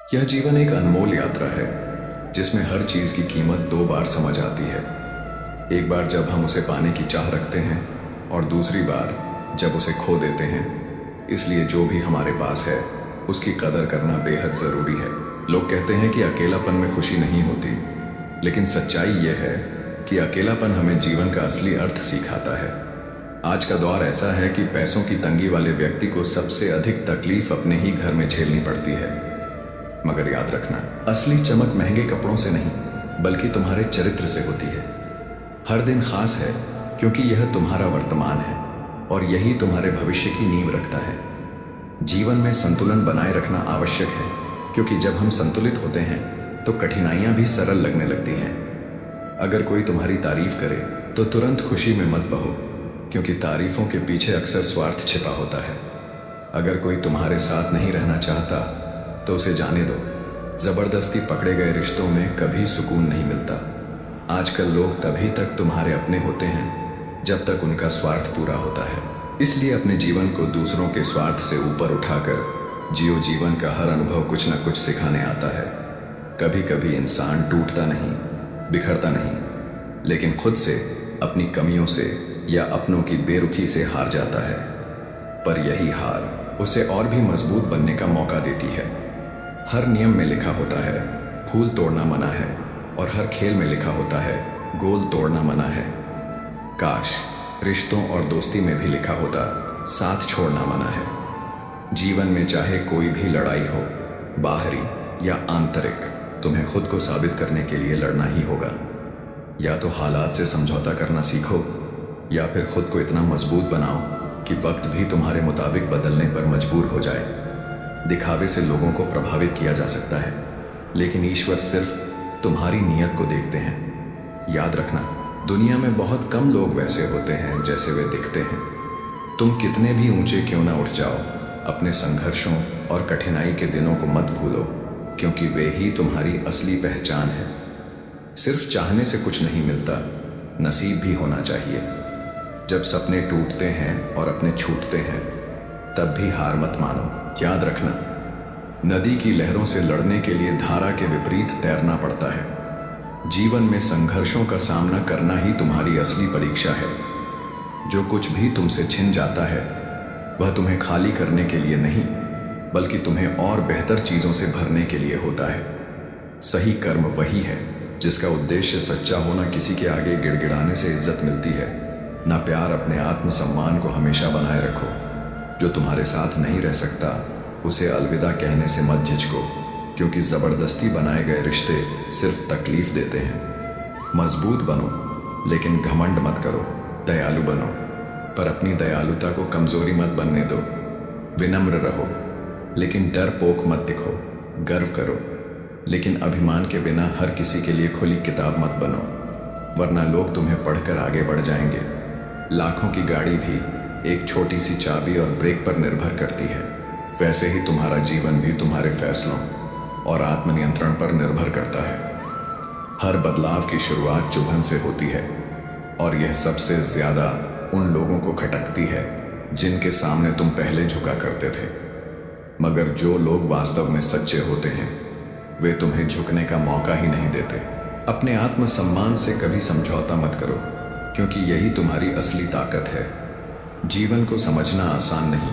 यह जीवन एक अनमोल यात्रा है जिसमें हर चीज की कीमत दो बार समझ आती है। एक बार जब हम उसे पाने की चाह रखते हैं और दूसरी बार जब उसे खो देते हैं। इसलिए जो भी हमारे पास है उसकी कदर करना बेहद जरूरी है। लोग कहते हैं कि अकेलापन में खुशी नहीं होती, लेकिन सच्चाई यह है कि अकेलापन हमें जीवन का असली अर्थ सिखाता है। आज का दौर ऐसा है कि पैसों की तंगी वाले व्यक्ति को सबसे अधिक तकलीफ अपने ही घर में झेलनी पड़ती है। मगर याद रखना, असली चमक महंगे कपड़ों से नहीं बल्कि तुम्हारे चरित्र से होती है। हर दिन खास है क्योंकि यह तुम्हारा वर्तमान है और यही तुम्हारे भविष्य की नींव रखता है। जीवन में संतुलन बनाए रखना आवश्यक है, क्योंकि जब हम संतुलित होते हैं तो कठिनाइयां भी सरल लगने लगती हैं। अगर कोई तुम्हारी तारीफ करे तो तुरंत खुशी में मत बहो, क्योंकि तारीफों के पीछे अक्सर स्वार्थ छिपा होता है। अगर कोई तुम्हारे साथ नहीं रहना चाहता तो उसे जाने दो। जबरदस्ती पकड़े गए रिश्तों में कभी सुकून नहीं मिलता। आजकल लोग तभी तक तुम्हारे अपने होते हैं जब तक उनका स्वार्थ पूरा होता है। इसलिए अपने जीवन को दूसरों के स्वार्थ से ऊपर उठाकर जियो। जीवन का हर अनुभव कुछ न कुछ सिखाने आता है। कभी कभी इंसान टूटता नहीं, बिखरता नहीं, लेकिन खुद से, अपनी कमियों से या अपनों की बेरुखी से हार जाता है। पर यही हार उसे और भी मजबूत बनने का मौका देती है। हर नियम में लिखा होता है फूल तोड़ना मना है, और हर खेल में लिखा होता है गोल तोड़ना मना है। काश रिश्तों और दोस्ती में भी लिखा होता साथ छोड़ना मना है। जीवन में चाहे कोई भी लड़ाई हो, बाहरी या आंतरिक, तुम्हें खुद को साबित करने के लिए लड़ना ही होगा। या तो हालात से समझौता करना सीखो, या फिर खुद को इतना मजबूत बनाओ कि वक्त भी तुम्हारे मुताबिक बदलने पर मजबूर हो जाए। दिखावे से लोगों को प्रभावित किया जा सकता है, लेकिन ईश्वर सिर्फ तुम्हारी नीयत को देखते हैं। याद रखना, दुनिया में बहुत कम लोग वैसे होते हैं जैसे वे दिखते हैं। तुम कितने भी ऊंचे क्यों ना उठ जाओ, अपने संघर्षों और कठिनाई के दिनों को मत भूलो, क्योंकि वे ही तुम्हारी असली पहचान है। सिर्फ चाहने से कुछ नहीं मिलता, नसीब भी होना चाहिए। जब सपने टूटते हैं और अपने छूटते हैं, तब भी हार मत मानो। याद रखना, नदी की लहरों से लड़ने के लिए धारा के विपरीत तैरना पड़ता है। जीवन में संघर्षों का सामना करना ही तुम्हारी असली परीक्षा है। जो कुछ भी तुमसे छिन जाता है वह तुम्हें खाली करने के लिए नहीं, बल्कि तुम्हें और बेहतर चीजों से भरने के लिए होता है। सही कर्म वही है जिसका उद्देश्य सच्चा होना। किसी के आगे गिड़गिड़ाने से इज्जत मिलती है ना प्यार। अपने आत्मसम्मान को हमेशा बनाए रखो। जो तुम्हारे साथ नहीं रह सकता उसे अलविदा कहने से मत झिझको, क्योंकि जबरदस्ती बनाए गए रिश्ते सिर्फ तकलीफ देते हैं। मजबूत बनो लेकिन घमंड मत करो। दयालु बनो पर अपनी दयालुता को कमजोरी मत बनने दो। विनम्र रहो लेकिन डरपोक मत दिखो। गर्व करो लेकिन अभिमान के बिना हर किसी के लिए खुली किताब मत बनो, वरना लोग तुम्हें पढ़कर आगे बढ़ जाएंगे। लाखों की गाड़ी भी एक छोटी सी चाबी और ब्रेक पर निर्भर करती है। वैसे ही तुम्हारा जीवन भी तुम्हारे फैसलों और आत्मनियंत्रण पर निर्भर करता है। हर बदलाव की शुरुआत चुभन से होती है, और यह सबसे ज्यादा उन लोगों को खटकती है जिनके सामने तुम पहले झुका करते थे। मगर जो लोग वास्तव में सच्चे होते हैं वे तुम्हें झुकने का मौका ही नहीं देते। अपने आत्मसम्मान से कभी समझौता मत करो, क्योंकि यही तुम्हारी असली ताकत है। जीवन को समझना आसान नहीं,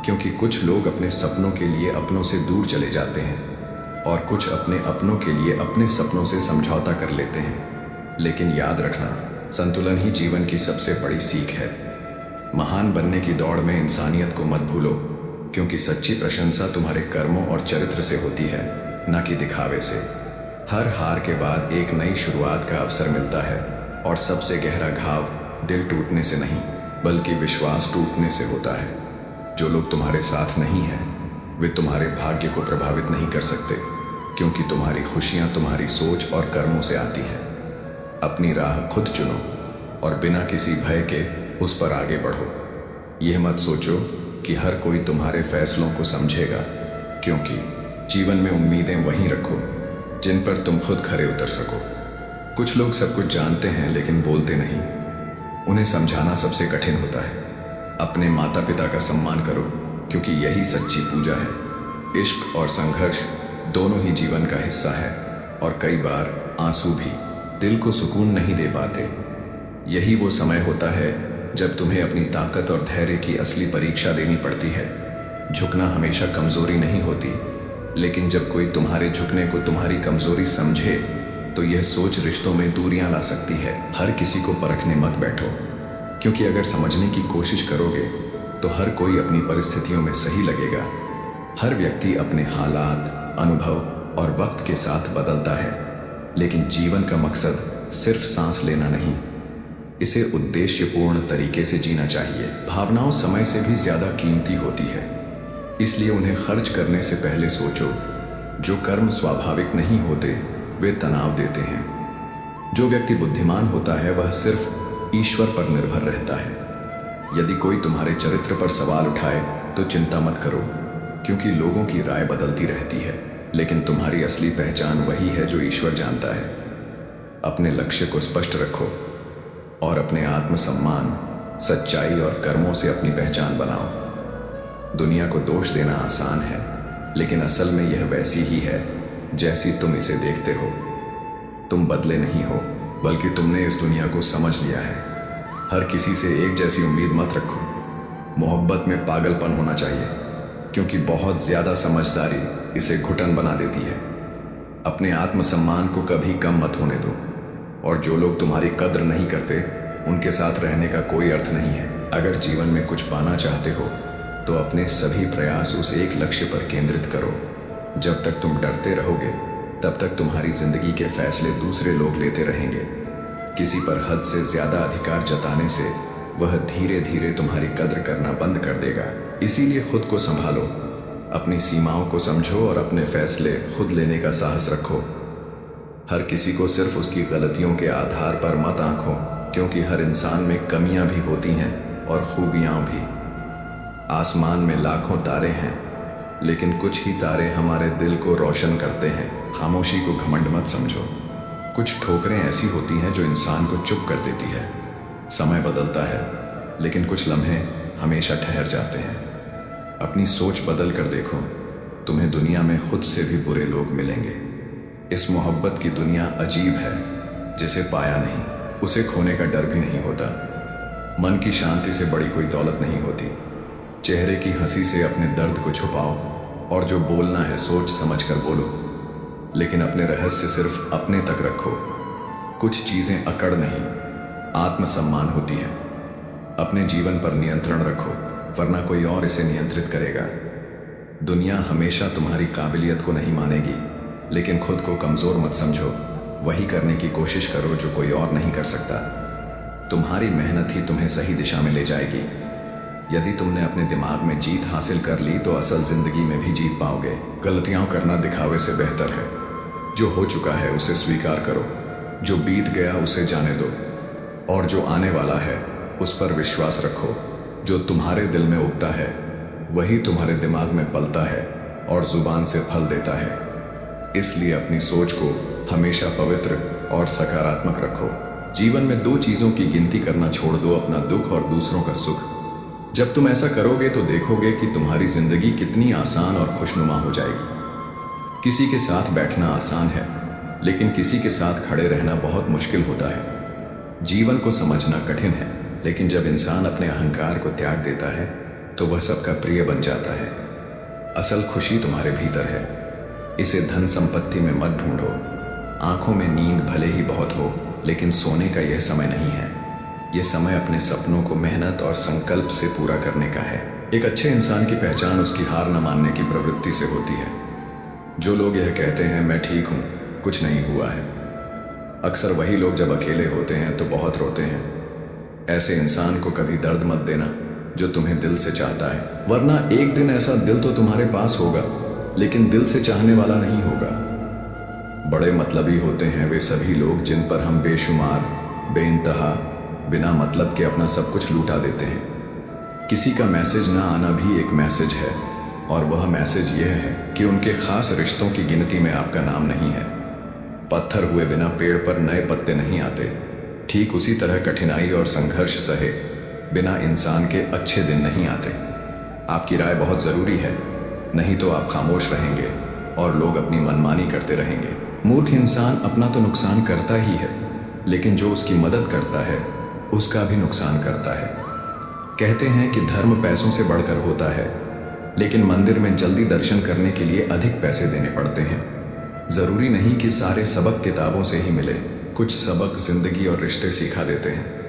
क्योंकि कुछ लोग अपने सपनों के लिए अपनों से दूर चले जाते हैं और कुछ अपने अपनों के लिए अपने सपनों से समझौता कर लेते हैं। लेकिन याद रखना, संतुलन ही जीवन की सबसे बड़ी सीख है। महान बनने की दौड़ में इंसानियत को मत भूलो, क्योंकि सच्ची प्रशंसा तुम्हारे कर्मों और चरित्र से होती है, न कि दिखावे से। हर हार के बाद एक नई शुरुआत का अवसर मिलता है, और सबसे गहरा घाव दिल टूटने से नहीं बल्कि विश्वास टूटने से होता है। जो लोग तुम्हारे साथ नहीं हैं वे तुम्हारे भाग्य को प्रभावित नहीं कर सकते, क्योंकि तुम्हारी खुशियां तुम्हारी सोच और कर्मों से आती हैं। अपनी राह खुद चुनो और बिना किसी भय के उस पर आगे बढ़ो। यह मत सोचो कि हर कोई तुम्हारे फैसलों को समझेगा, क्योंकि जीवन में उम्मीदें वहीं रखो जिन पर तुम खुद खरे उतर सको। कुछ लोग सब कुछ जानते हैं लेकिन बोलते नहीं। उन्हें समझाना सबसे कठिन होता है। अपने माता पिता का सम्मान करो, क्योंकि यही सच्ची पूजा है। इश्क और संघर्ष दोनों ही जीवन का हिस्सा है और कई बार आंसू भी दिल को सुकून नहीं दे पाते। यही वो समय होता है जब तुम्हें अपनी ताकत और धैर्य की असली परीक्षा देनी पड़ती है। झुकना हमेशा कमजोरी नहीं होती, लेकिन जब कोई तुम्हारे झुकने को तुम्हारी कमजोरी समझे तो यह सोच रिश्तों में दूरियां ला सकती है। हर किसी को परखने मत बैठो, क्योंकि अगर समझने की कोशिश करोगे तो हर कोई अपनी परिस्थितियों में सही लगेगा। हर व्यक्ति अपने हालात, अनुभव और वक्त के साथ बदलता है, लेकिन जीवन का मकसद सिर्फ सांस लेना नहीं, इसे उद्देश्यपूर्ण तरीके से जीना चाहिए। भावनाओं समय से भी ज्यादा कीमती होती है, इसलिए उन्हें खर्च करने से पहले सोचो। जो कर्म स्वाभाविक नहीं होते वे तनाव देते हैं। जो व्यक्ति बुद्धिमान होता है वह सिर्फ ईश्वर पर निर्भर रहता है। यदि कोई तुम्हारे चरित्र पर सवाल उठाए तो चिंता मत करो, क्योंकि लोगों की राय बदलती रहती है, लेकिन तुम्हारी असली पहचान वही है जो ईश्वर जानता है। अपने लक्ष्य को स्पष्ट रखो और अपने आत्मसम्मान, सच्चाई और कर्मों से अपनी पहचान बनाओ। दुनिया को दोष देना आसान है, लेकिन असल में यह वैसी ही है जैसी तुम इसे देखते हो। तुम बदले नहीं हो, बल्कि तुमने इस दुनिया को समझ लिया है। हर किसी से एक जैसी उम्मीद मत रखो। मोहब्बत में पागलपन होना चाहिए, क्योंकि बहुत ज्यादा समझदारी इसे घुटन बना देती है। अपने आत्मसम्मान को कभी कम मत होने दो, और जो लोग तुम्हारी कद्र नहीं करते उनके साथ रहने का कोई अर्थ नहीं है। अगर जीवन में कुछ पाना चाहते हो तो अपने सभी प्रयास उस एक लक्ष्य पर केंद्रित करो। जब तक तुम डरते रहोगे तब तक तुम्हारी जिंदगी के फैसले दूसरे लोग लेते रहेंगे। किसी पर हद से ज्यादा अधिकार जताने से वह धीरे धीरे तुम्हारी कद्र करना बंद कर देगा। इसीलिए खुद को संभालो, अपनी सीमाओं को समझो और अपने फैसले खुद लेने का साहस रखो। हर किसी को सिर्फ उसकी गलतियों के आधार पर मत आंको, क्योंकि हर इंसान में कमियां भी होती हैं और खूबियां भी। आसमान में लाखों तारे हैं, लेकिन कुछ ही तारे हमारे दिल को रोशन करते हैं। खामोशी को घमंड मत समझो। कुछ ठोकरें ऐसी होती हैं जो इंसान को चुप कर देती है। समय बदलता है, लेकिन कुछ लम्हे हमेशा ठहर जाते हैं। अपनी सोच बदल कर देखो, तुम्हें दुनिया में खुद से भी बुरे लोग मिलेंगे। इस मोहब्बत की दुनिया अजीब है, जिसे पाया नहीं उसे खोने का डर भी नहीं होता। मन की शांति से बड़ी कोई दौलत नहीं होती। चेहरे की हंसी से अपने दर्द को छुपाओ, और जो बोलना है सोच समझ कर बोलो, लेकिन अपने रहस्य सिर्फ अपने तक रखो। कुछ चीजें अकड़ नहीं, आत्मसम्मान होती हैं। अपने जीवन पर नियंत्रण रखो, वरना कोई और इसे नियंत्रित करेगा। दुनिया हमेशा तुम्हारी काबिलियत को नहीं मानेगी, लेकिन खुद को कमजोर मत समझो। वही करने की कोशिश करो जो कोई और नहीं कर सकता। तुम्हारी मेहनत ही तुम्हें सही दिशा में ले जाएगी। यदि तुमने अपने दिमाग में जीत हासिल कर ली तो असल जिंदगी में भी जीत पाओगे। गलतियां करना दिखावे से बेहतर है। जो हो चुका है उसे स्वीकार करो, जो बीत गया उसे जाने दो, और जो आने वाला है उस पर विश्वास रखो। जो तुम्हारे दिल में उगता है वही तुम्हारे दिमाग में पलता है और जुबान से फल देता है। इसलिए अपनी सोच को हमेशा पवित्र और सकारात्मक रखो। जीवन में दो चीजों की गिनती करना छोड़ दो, अपना दुख और दूसरों का सुख। जब तुम ऐसा करोगे तो देखोगे कि तुम्हारी जिंदगी कितनी आसान और खुशनुमा हो जाएगी। किसी के साथ बैठना आसान है, लेकिन किसी के साथ खड़े रहना बहुत मुश्किल होता है। जीवन को समझना कठिन है, लेकिन जब इंसान अपने अहंकार को त्याग देता है तो वह सबका प्रिय बन जाता है। असल खुशी तुम्हारे भीतर है, इसे धन संपत्ति में मत ढूंढो। आंखों में नींद भले ही बहुत हो, लेकिन सोने का यह समय नहीं है। यह समय अपने सपनों को मेहनत और संकल्प से पूरा करने का है। एक अच्छे इंसान की पहचान उसकी हार न मानने की प्रवृत्ति से होती है। जो लोग यह कहते हैं मैं ठीक हूं, कुछ नहीं हुआ है, अक्सर वही लोग जब अकेले होते हैं तो बहुत रोते हैं। ऐसे इंसान को कभी दर्द मत देना जो तुम्हें दिल से चाहता है, वरना एक दिन ऐसा दिल तो तुम्हारे पास होगा, लेकिन दिल से चाहने वाला नहीं होगा। बड़े मतलबी होते हैं वे सभी लोग जिन पर हम बेशुमार, बेइंतहा, बिना मतलब के अपना सब कुछ लूटा देते हैं। किसी का मैसेज ना आना भी एक मैसेज है, और वह मैसेज यह है कि उनके खास रिश्तों की गिनती में आपका नाम नहीं है। पत्थर हुए बिना पेड़ पर नए पत्ते नहीं आते। ठीक उसी तरह कठिनाई और संघर्ष सहे बिना इंसान के अच्छे दिन नहीं आते। आपकी राय बहुत जरूरी है, नहीं तो आप खामोश रहेंगे और लोग अपनी मनमानी करते रहेंगे। मूर्ख इंसान अपना तो नुकसान करता ही है, लेकिन जो उसकी मदद करता है उसका भी नुकसान करता है। कहते हैं कि धर्म पैसों से बढ़कर होता है, लेकिन मंदिर में जल्दी दर्शन करने के लिए अधिक पैसे देने पड़ते हैं। जरूरी नहीं कि सारे सबक किताबों से ही मिले, कुछ सबक जिंदगी और रिश्ते सिखा देते हैं।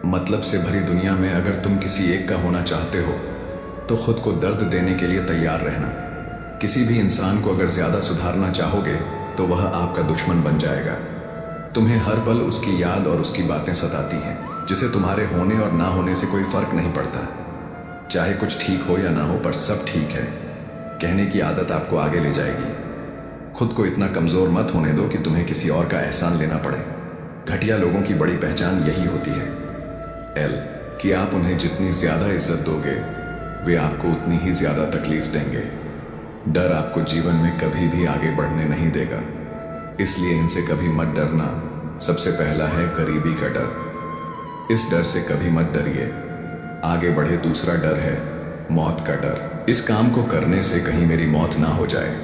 मतलब से भरी दुनिया में अगर तुम किसी एक का होना चाहते हो तो खुद को दर्द देने के लिए तैयार रहना। किसी भी इंसान को अगर ज्यादा सुधारना चाहोगे तो वह आपका दुश्मन बन जाएगा। तुम्हें हर पल उसकी याद और उसकी बातें सताती हैं, जिसे तुम्हारे होने और ना होने से कोई फर्क नहीं पड़ता। चाहे कुछ ठीक हो या ना हो, पर सब ठीक है कहने की आदत आपको आगे ले जाएगी। खुद को इतना कमजोर मत होने दो कि तुम्हें किसी और का एहसान लेना पड़े। घटिया लोगों की बड़ी पहचान यही होती है एल कि आप उन्हें जितनी ज्यादा इज्जत दोगे वे आपको उतनी ही ज्यादा तकलीफ देंगे। डर आपको जीवन में कभी भी आगे बढ़ने नहीं देगा, इसलिए इनसे कभी मत डरना। सबसे पहला है गरीबी का डर। इस डर से कभी मत डरिए, आगे बढ़े। दूसरा डर है मौत का डर। इस काम को करने से कहीं मेरी मौत ना हो जाए,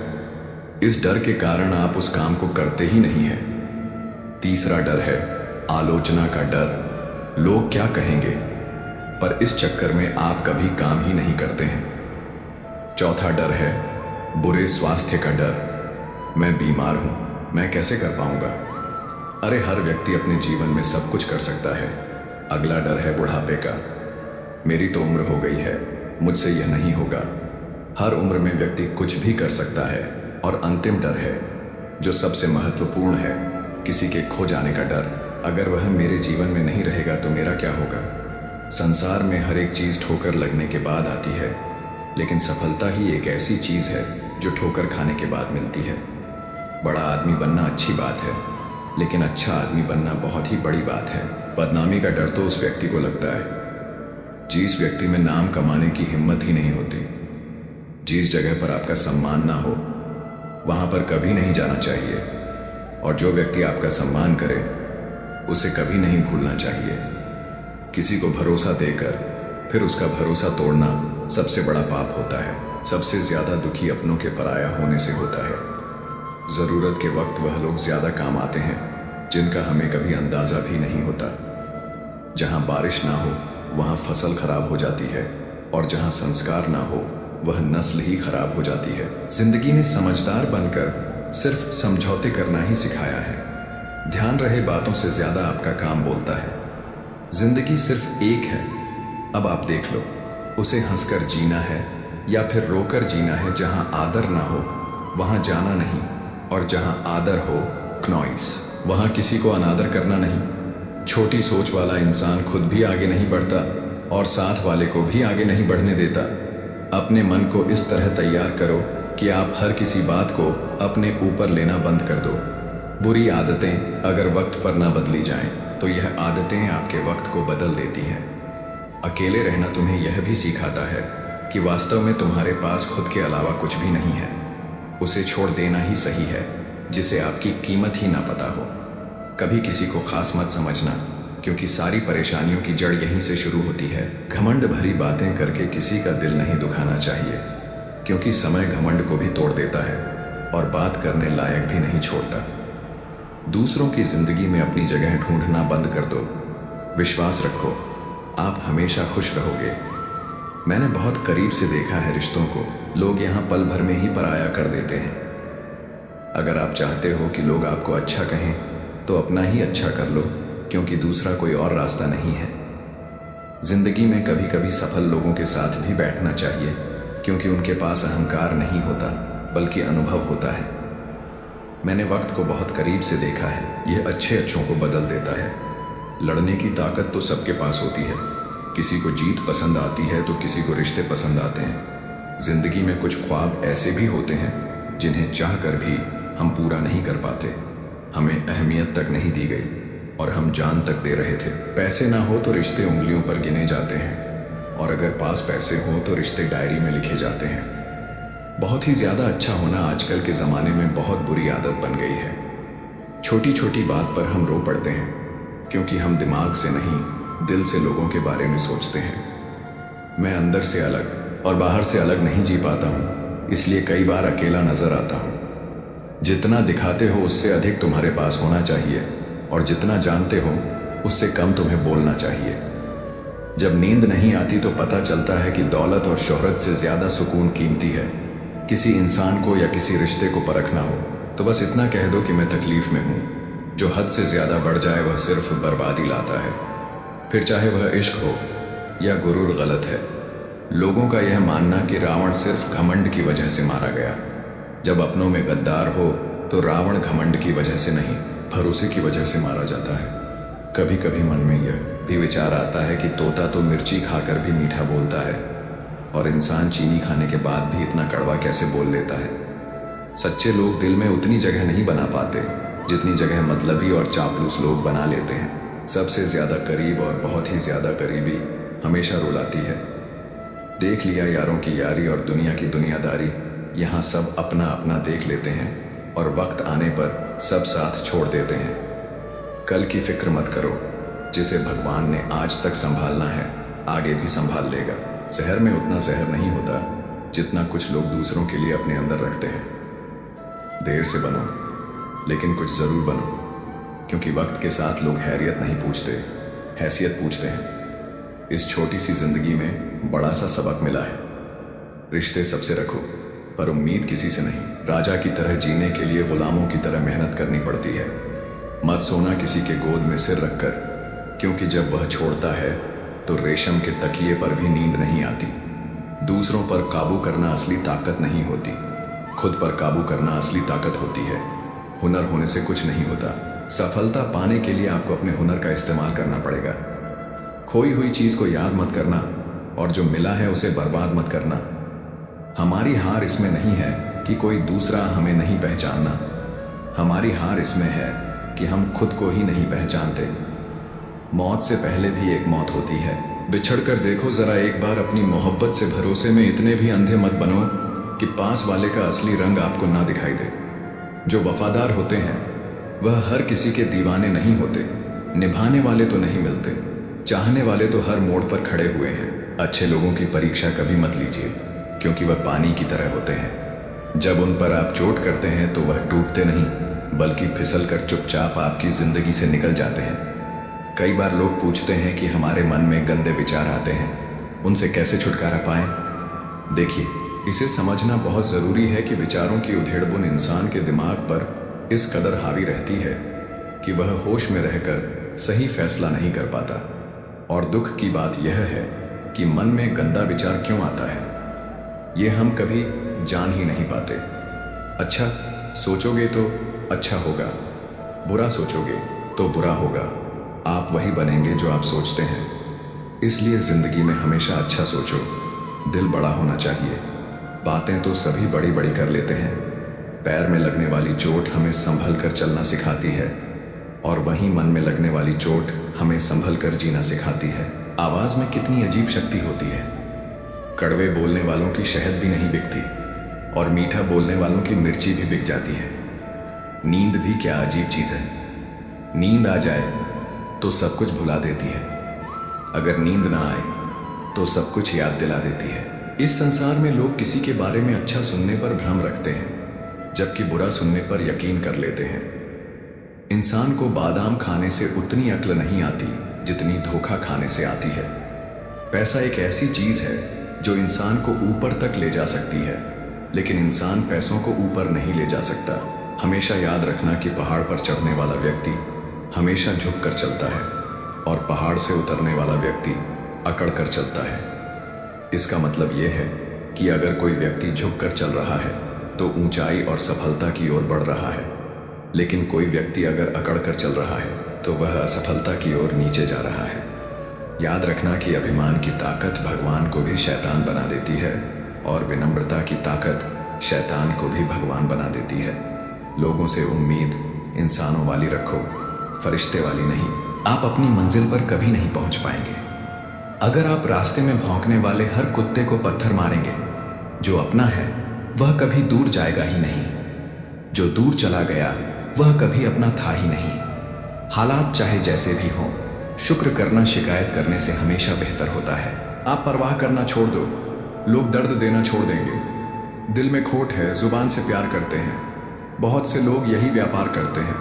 इस डर के कारण आप उस काम को करते ही नहीं हैं। तीसरा डर है आलोचना का डर। लोग क्या कहेंगे, पर इस चक्कर में आप कभी काम ही नहीं करते हैं। चौथा डर है बुरे स्वास्थ्य का डर। मैं बीमार हूं, मैं कैसे कर पाऊंगा। अरे हर व्यक्ति अपने जीवन में सब कुछ कर सकता है। अगला डर है बुढ़ापे का। मेरी तो उम्र हो गई है, मुझसे यह नहीं होगा। हर उम्र में व्यक्ति कुछ भी कर सकता है। और अंतिम डर है जो सबसे महत्वपूर्ण है, किसी के खो जाने का डर। अगर वह मेरे जीवन में नहीं रहेगा तो मेरा क्या होगा। संसार में हर एक चीज ठोकर लगने के बाद आती है, लेकिन सफलता ही एक ऐसी चीज है जो ठोकर खाने के बाद मिलती है। बड़ा आदमी बनना अच्छी बात है, लेकिन अच्छा आदमी बनना बहुत ही बड़ी बात है। बदनामी का डर तो उस व्यक्ति को लगता है जिस व्यक्ति में नाम कमाने की हिम्मत ही नहीं होती। जिस जगह पर आपका सम्मान ना हो वहां पर कभी नहीं जाना चाहिए, और जो व्यक्ति आपका सम्मान करे उसे कभी नहीं भूलना चाहिए। किसी को भरोसा देकर फिर उसका भरोसा तोड़ना सबसे बड़ा पाप होता है। सबसे ज्यादा दुखी अपनों के पराया होने से होता है। जरूरत के वक्त वह लोग ज्यादा काम आते हैं जिनका हमें कभी अंदाजा भी नहीं होता। जहां बारिश ना हो वहां फसल खराब हो जाती है, और जहां संस्कार ना हो वह नस्ल ही खराब हो जाती है। जिंदगी ने समझदार बनकर सिर्फ समझौते करना ही सिखाया है। ध्यान रहे बातों से ज्यादा आपका काम बोलता है। जिंदगी सिर्फ एक है, अब आप देख लो, उसे हंसकर जीना है या फिर रोकर जीना है। जहां आदर ना हो वहां जाना नहीं, और जहां आदर हो क्नॉइस वहां किसी को अनादर करना नहीं। छोटी सोच वाला इंसान खुद भी आगे नहीं बढ़ता और साथ वाले को भी आगे नहीं बढ़ने देता। अपने मन को इस तरह तैयार करो कि आप हर किसी बात को अपने ऊपर लेना बंद कर दो। बुरी आदतें अगर वक्त पर ना बदली जाएं, तो यह आदतें आपके वक्त को बदल देती हैं। अकेले रहना तुम्हें यह भी सिखाता है कि वास्तव में तुम्हारे पास खुद के अलावा कुछ भी नहीं है। उसे छोड़ देना ही सही है जिसे आपकी कीमत ही ना पता हो। कभी किसी को खास मत समझना, क्योंकि सारी परेशानियों की जड़ यहीं से शुरू होती है। घमंड भरी बातें करके किसी का दिल नहीं दुखाना चाहिए, क्योंकि समय घमंड को भी तोड़ देता है और बात करने लायक भी नहीं छोड़ता। दूसरों की जिंदगी में अपनी जगह ढूंढना बंद कर दो। विश्वास रखो, आप हमेशा खुश रहोगे। मैंने बहुत करीब से देखा है रिश्तों को, लोग यहाँ पल भर में ही पराया कर देते हैं। अगर आप चाहते हो कि लोग आपको अच्छा कहें तो अपना ही अच्छा कर लो, क्योंकि दूसरा कोई और रास्ता नहीं है। जिंदगी में कभी कभी सफल लोगों के साथ भी बैठना चाहिए, क्योंकि उनके पास अहंकार नहीं होता बल्कि अनुभव होता है। मैंने वक्त को बहुत करीब से देखा है, यह अच्छे अच्छों को बदल देता है। लड़ने की ताकत तो सबके पास होती है। किसी को जीत पसंद आती है तो किसी को रिश्ते पसंद आते हैं। जिंदगी में कुछ ख्वाब ऐसे भी होते हैं जिन्हें चाह कर भी हम पूरा नहीं कर पाते। हमें अहमियत तक नहीं दी गई और हम जान तक दे रहे थे। पैसे ना हो तो रिश्ते उंगलियों पर गिने जाते हैं, और अगर पास पैसे हो तो रिश्ते डायरी में लिखे जाते हैं। बहुत ही ज्यादा अच्छा होना आजकल के ज़माने में बहुत बुरी आदत बन गई है। छोटी छोटी बात पर हम रो पड़ते हैं, क्योंकि हम दिमाग से नहीं दिल से लोगों के बारे में सोचते हैं। मैं अंदर से अलग और बाहर से अलग नहीं जी पाता हूँ, इसलिए कई बार अकेला नजर आता हूँ। जितना दिखाते हो उससे अधिक तुम्हारे पास होना चाहिए, और जितना जानते हो उससे कम तुम्हें बोलना चाहिए। जब नींद नहीं आती तो पता चलता है कि दौलत और शोहरत से ज़्यादा सुकून कीमती है। किसी इंसान को या किसी रिश्ते को परखना हो तो बस इतना कह दो कि मैं तकलीफ में हूँ। जो हद से ज़्यादा बढ़ जाए वह सिर्फ बर्बादी लाता है, फिर चाहे वह इश्क हो या गुरूर गलत है। लोगों का यह मानना कि रावण सिर्फ घमंड की वजह से मारा गया। जब अपनों में गद्दार हो तो रावण घमंड की वजह से नहीं, भरोसे की वजह से मारा जाता है। कभी कभी मन में यह भी विचार आता है कि तोता तो मिर्ची खाकर भी मीठा बोलता है, और इंसान चीनी खाने के बाद भी इतना कड़वा कैसे बोल लेता है। सच्चे लोग दिल में उतनी जगह नहीं बना पाते जितनी जगह मतलबी और चापलूस लोग बना लेते हैं। सबसे ज़्यादा करीब और बहुत ही ज़्यादा करीबी हमेशा रुलाती है। देख लिया यारों की यारी और दुनिया की दुनियादारी, यहाँ सब अपना अपना देख लेते हैं और वक्त आने पर सब साथ छोड़ देते हैं। कल की फिक्र मत करो, जिसे भगवान ने आज तक संभालना है आगे भी संभाल लेगा। शहर में उतना जहर नहीं होता जितना कुछ लोग दूसरों के लिए अपने अंदर रखते हैं। देर से बनो लेकिन कुछ ज़रूर बनो, क्योंकि वक्त के साथ लोग हैरियत नहीं पूछते, हैसियत पूछते हैं। इस छोटी सी जिंदगी में बड़ा सा सबक मिला है। रिश्ते सबसे रखो पर उम्मीद किसी से नहीं। राजा की तरह जीने के लिए गुलामों की तरह मेहनत करनी पड़ती है। मत सोना किसी के गोद में सिर रखकर, क्योंकि जब वह छोड़ता है तो रेशम के तकिए पर भी नींद नहीं आती। दूसरों पर काबू करना असली ताकत नहीं होती, खुद पर काबू करना असली ताकत होती है। हुनर होने से कुछ नहीं होता। सफलता पाने के लिए आपको अपने हुनर का इस्तेमाल करना पड़ेगा। खोई हुई चीज़ को याद मत करना और जो मिला है उसे बर्बाद मत करना। हमारी हार इसमें नहीं है कि कोई दूसरा हमें नहीं पहचानना, हमारी हार इसमें है कि हम खुद को ही नहीं पहचानते। मौत से पहले भी एक मौत होती है। बिछड़ कर देखो जरा एक बार अपनी मोहब्बत से। भरोसे में इतने भी अंधे मत बनो कि पास वाले का असली रंग आपको ना दिखाई दे। जो वफादार होते हैं वह हर किसी के दीवाने नहीं होते। निभाने वाले तो नहीं मिलते, चाहने वाले तो हर मोड़ पर खड़े हुए हैं। अच्छे लोगों की परीक्षा कभी मत लीजिए, क्योंकि वह पानी की तरह होते हैं। जब उन पर आप चोट करते हैं तो वह टूटते नहीं, बल्कि फिसल कर चुपचाप आपकी जिंदगी से निकल जाते हैं। कई बार लोग पूछते हैं कि हमारे मन में गंदे विचार आते हैं, उनसे कैसे छुटकारा पाएं। देखिए, इसे समझना बहुत ज़रूरी है कि विचारों की उधेड़बुन इंसान के दिमाग पर इस कदर हावी रहती है कि वह होश में रहकर सही फैसला नहीं कर पाता। और दुख की बात यह है कि मन में गंदा विचार क्यों आता है, ये हम कभी जान ही नहीं पाते। अच्छा सोचोगे तो अच्छा होगा, बुरा सोचोगे तो बुरा होगा। आप वही बनेंगे जो आप सोचते हैं। इसलिए ज़िंदगी में हमेशा अच्छा सोचो। दिल बड़ा होना चाहिए। बातें तो सभी बड़ी बड़ी कर लेते हैं। पैर में लगने वाली चोट हमें संभल कर चलना सिखाती है, और वहीं मन में लगने वाली चोट हमें संभल कर जीना सिखाती है। आवाज़ में कितनी अजीब शक्ति होती है। कड़वे बोलने वालों की शहद भी नहीं बिकती, और मीठा बोलने वालों की मिर्ची भी बिक जाती है। नींद भी क्या अजीब चीज़ है। नींद आ जाए तो सब कुछ भुला देती है, अगर नींद ना आए तो सब कुछ याद दिला देती है। इस संसार में लोग किसी के बारे में अच्छा सुनने पर भ्रम रखते हैं, जबकि बुरा सुनने पर यकीन कर लेते हैं। इंसान को बादाम खाने से उतनी अक्ल नहीं आती जितनी धोखा खाने से आती है। पैसा एक ऐसी चीज़ है जो इंसान को ऊपर तक ले जा सकती है, लेकिन इंसान पैसों को ऊपर नहीं ले जा सकता। हमेशा याद रखना कि पहाड़ पर चढ़ने वाला व्यक्ति हमेशा झुक कर चलता है, और पहाड़ से उतरने वाला व्यक्ति अकड़ कर चलता है। इसका मतलब यह है कि अगर कोई व्यक्ति झुक कर चल रहा है तो ऊंचाई और सफलता की ओर बढ़ रहा है, लेकिन कोई व्यक्ति अगर अकड़ कर चल रहा है तो वह असफलता की ओर नीचे जा रहा है। याद रखना कि अभिमान की ताकत भगवान को भी शैतान बना देती है, और विनम्रता की ताकत शैतान को भी भगवान बना देती है। लोगों से उम्मीद इंसानों वाली रखो, फरिश्ते वाली नहीं। आप अपनी मंजिल पर कभी नहीं पहुंच पाएंगे अगर आप रास्ते में भौंकने वाले हर कुत्ते को पत्थर मारेंगे। जो अपना है वह कभी दूर जाएगा ही नहीं, जो दूर चला गया वह कभी अपना था ही नहीं। हालात चाहे जैसे भी हों, शुक्र करना शिकायत करने से हमेशा बेहतर होता है। आप परवाह करना छोड़ दो, लोग दर्द देना छोड़ देंगे। दिल में खोट है, जुबान से प्यार करते हैं, बहुत से लोग यही व्यापार करते हैं।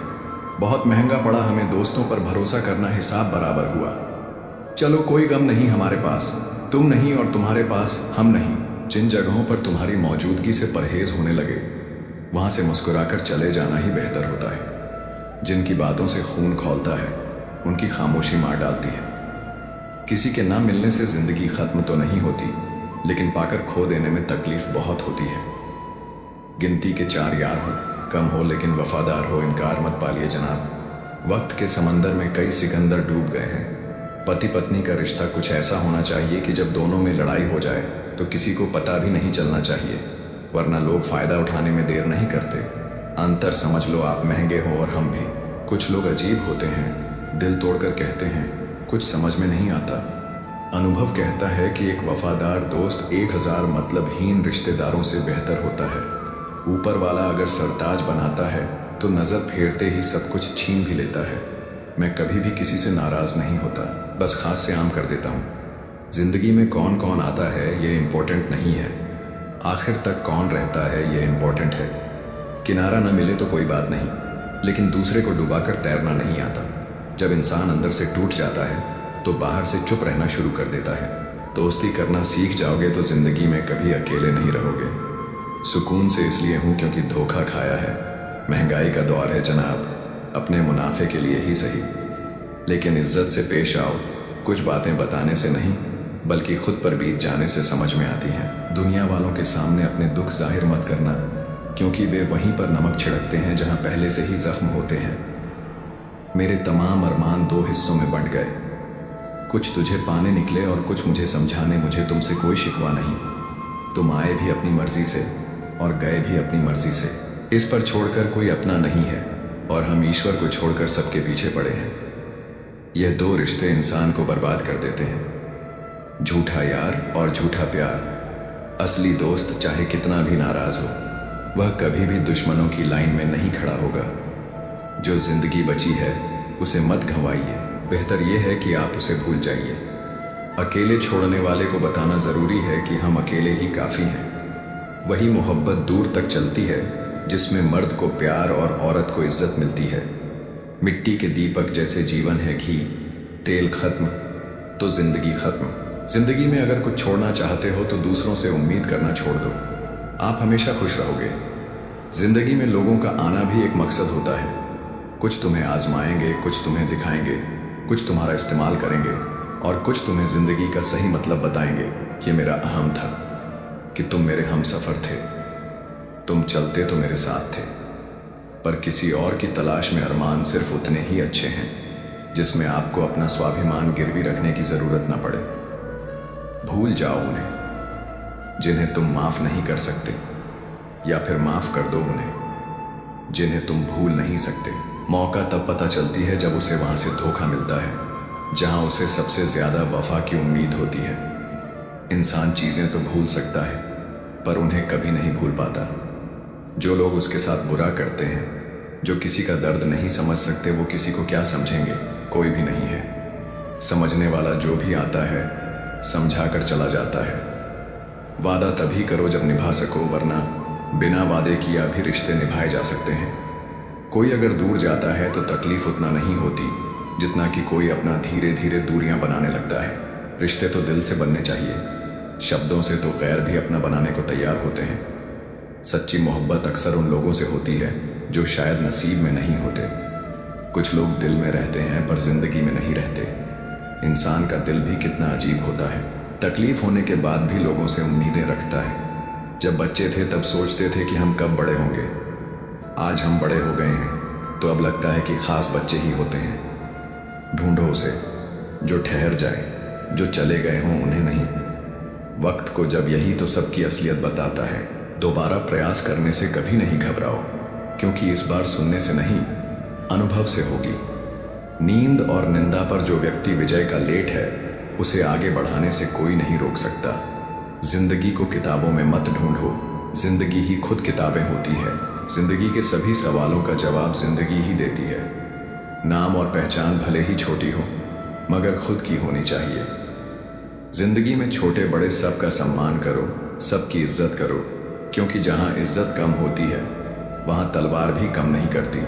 बहुत महंगा पड़ा हमें दोस्तों पर भरोसा करना, हिसाब बराबर हुआ। चलो कोई गम नहीं हमारे पास, तुम नहीं और तुम्हारे पास हम नहीं। जिन जगहों पर तुम्हारी मौजूदगी से परहेज होने लगे, वहां से मुस्कुराकर चले जाना ही बेहतर होता है। जिनकी बातों से खून खौलता है, उनकी खामोशी मार डालती है। किसी के ना मिलने से जिंदगी खत्म तो नहीं होती, लेकिन पाकर खो देने में तकलीफ बहुत होती है। गिनती के 4 यार हो, कम हो लेकिन वफादार हो, इनकार मत पालिए जनाब। वक्त के समंदर में कई सिकंदर डूब गए हैं। पति पत्नी का रिश्ता कुछ ऐसा होना चाहिए कि जब दोनों में लड़ाई हो जाए तो किसी को पता भी नहीं चलना चाहिए, वरना लोग फायदा उठाने में देर नहीं करते। अंतर समझ लो, आप महंगे हो और हम भी। कुछ लोग अजीब होते हैं, दिल तोड़कर कहते हैं, कुछ समझ में नहीं आता। अनुभव कहता है कि एक वफादार दोस्त 1000 मतलबहीन रिश्तेदारों से बेहतर होता है। ऊपर वाला अगर सरताज बनाता है तो नजर फेरते ही सब कुछ छीन भी लेता है। मैं कभी भी किसी से नाराज नहीं होता, बस खास से आम कर देता हूँ। जिंदगी में कौन कौन आता है ये इम्पोर्टेंट नहीं है, आखिर तक कौन रहता है ये इम्पोर्टेंट है। किनारा न मिले तो कोई बात नहीं, लेकिन दूसरे को डुबाकर तैरना नहीं आता। जब इंसान अंदर से टूट जाता है तो बाहर से चुप रहना शुरू कर देता है। दोस्ती करना सीख जाओगे तो जिंदगी में कभी अकेले नहीं रहोगे। सुकून से इसलिए हूँ क्योंकि धोखा खाया है। महंगाई का दौर है जनाब, अपने मुनाफे के लिए ही सही, लेकिन इज्जत से पेश आओ। कुछ बातें बताने से नहीं, बल्कि खुद पर बीत जाने से समझ में आती हैं। दुनिया वालों के सामने अपने दुख जाहिर मत करना, क्योंकि वे वहीं पर नमक छिड़कते हैं जहां पहले से ही जख्म होते हैं। मेरे तमाम अरमान 2 हिस्सों में बंट गए, कुछ तुझे पाने निकले और कुछ मुझे समझाने। मुझे तुमसे कोई शिकवा नहीं, तुम आए भी अपनी मर्जी से और गए भी अपनी मर्जी से। इस पर छोड़कर कोई अपना नहीं है और हम ईश्वर को छोड़कर सबके पीछे पड़े हैं। यह 2 रिश्ते इंसान को बर्बाद कर देते हैं, झूठा यार और झूठा प्यार। असली दोस्त चाहे कितना भी नाराज हो, वह कभी भी दुश्मनों की लाइन में नहीं खड़ा होगा। जो जिंदगी बची है उसे मत गंवाइए, बेहतर यह है कि आप उसे भूल जाइए। अकेले छोड़ने वाले को बताना जरूरी है कि हम अकेले ही काफी हैं। वही मोहब्बत दूर तक चलती है जिसमें मर्द को प्यार और औरत को इज्जत मिलती है। मिट्टी के दीपक जैसे जीवन है घी, तेल खत्म तो जिंदगी खत्म। जिंदगी में अगर कुछ छोड़ना चाहते हो तो दूसरों से उम्मीद करना छोड़ दो, आप हमेशा खुश रहोगे। जिंदगी में लोगों का आना भी एक मकसद होता है। कुछ तुम्हें आजमाएंगे, कुछ तुम्हें दिखाएंगे, कुछ तुम्हारा इस्तेमाल करेंगे और कुछ तुम्हें जिंदगी का सही मतलब बताएंगे। ये मेरा अहम था कि तुम मेरे हम सफर थे, तुम चलते तो मेरे साथ थे, पर किसी और की तलाश में अरमान सिर्फ उतने ही अच्छे हैं जिसमें आपको अपना स्वाभिमान गिरवी रखने की जरूरत न पड़े। भूल जाओ उन्हें जिन्हें तुम माफ नहीं कर सकते, या फिर माफ कर दो उन्हें जिन्हें तुम भूल नहीं सकते। मौका तब पता चलती है जब उसे वहां से धोखा मिलता है जहां उसे सबसे ज्यादा वफा की उम्मीद होती है। इंसान चीजें तो भूल सकता है पर उन्हें कभी नहीं भूल पाता। जो लोग उसके साथ बुरा करते हैं, जो किसी का दर्द नहीं समझ सकते, वो किसी को क्या समझेंगे? कोई भी नहीं है। समझने वाला जो भी आता है समझा कर चला जाता है। वादा तभी करो जब निभा सको, वरना बिना वादे किया भी रिश्ते निभाए जा सकते हैं। कोई अगर दूर जाता है तो तकलीफ उतना नहीं होती जितना कि कोई अपना धीरे धीरे दूरियां बनाने लगता है। रिश्ते तो दिल से बनने चाहिए, शब्दों से तो गैर भी अपना बनाने को तैयार होते हैं। सच्ची मोहब्बत अक्सर उन लोगों से होती है जो शायद नसीब में नहीं होते। कुछ लोग दिल में रहते हैं पर जिंदगी में नहीं रहते। इंसान का दिल भी कितना अजीब होता है, तकलीफ होने के बाद भी लोगों से उम्मीदें रखता है। जब बच्चे थे तब सोचते थे कि हम कब बड़े होंगे। आज हम बड़े हो गए हैं तो अब लगता है कि खास बच्चे ही होते हैं। ढूंढो उसे जो ठहर जाए, जो चले गए हों उन्हें नहीं। वक्त को जब यही तो सबकी असलियत बताता है। दोबारा प्रयास करने से कभी नहीं घबराओ, क्योंकि इस बार सुनने से नहीं अनुभव से होगी। नींद और निंदा पर जो व्यक्ति विजय का लेट है उसे आगे बढ़ाने से कोई नहीं रोक सकता। जिंदगी को किताबों में मत ढूंढो, जिंदगी ही खुद किताबें होती है। जिंदगी के सभी सवालों का जवाब जिंदगी ही देती है। नाम और पहचान भले ही छोटी हो मगर खुद की होनी चाहिए। जिंदगी में छोटे बड़े सबका सम्मान करो, सबकी इज्जत करो, क्योंकि जहां इज्जत कम होती है वहां तलवार भी कम नहीं करती।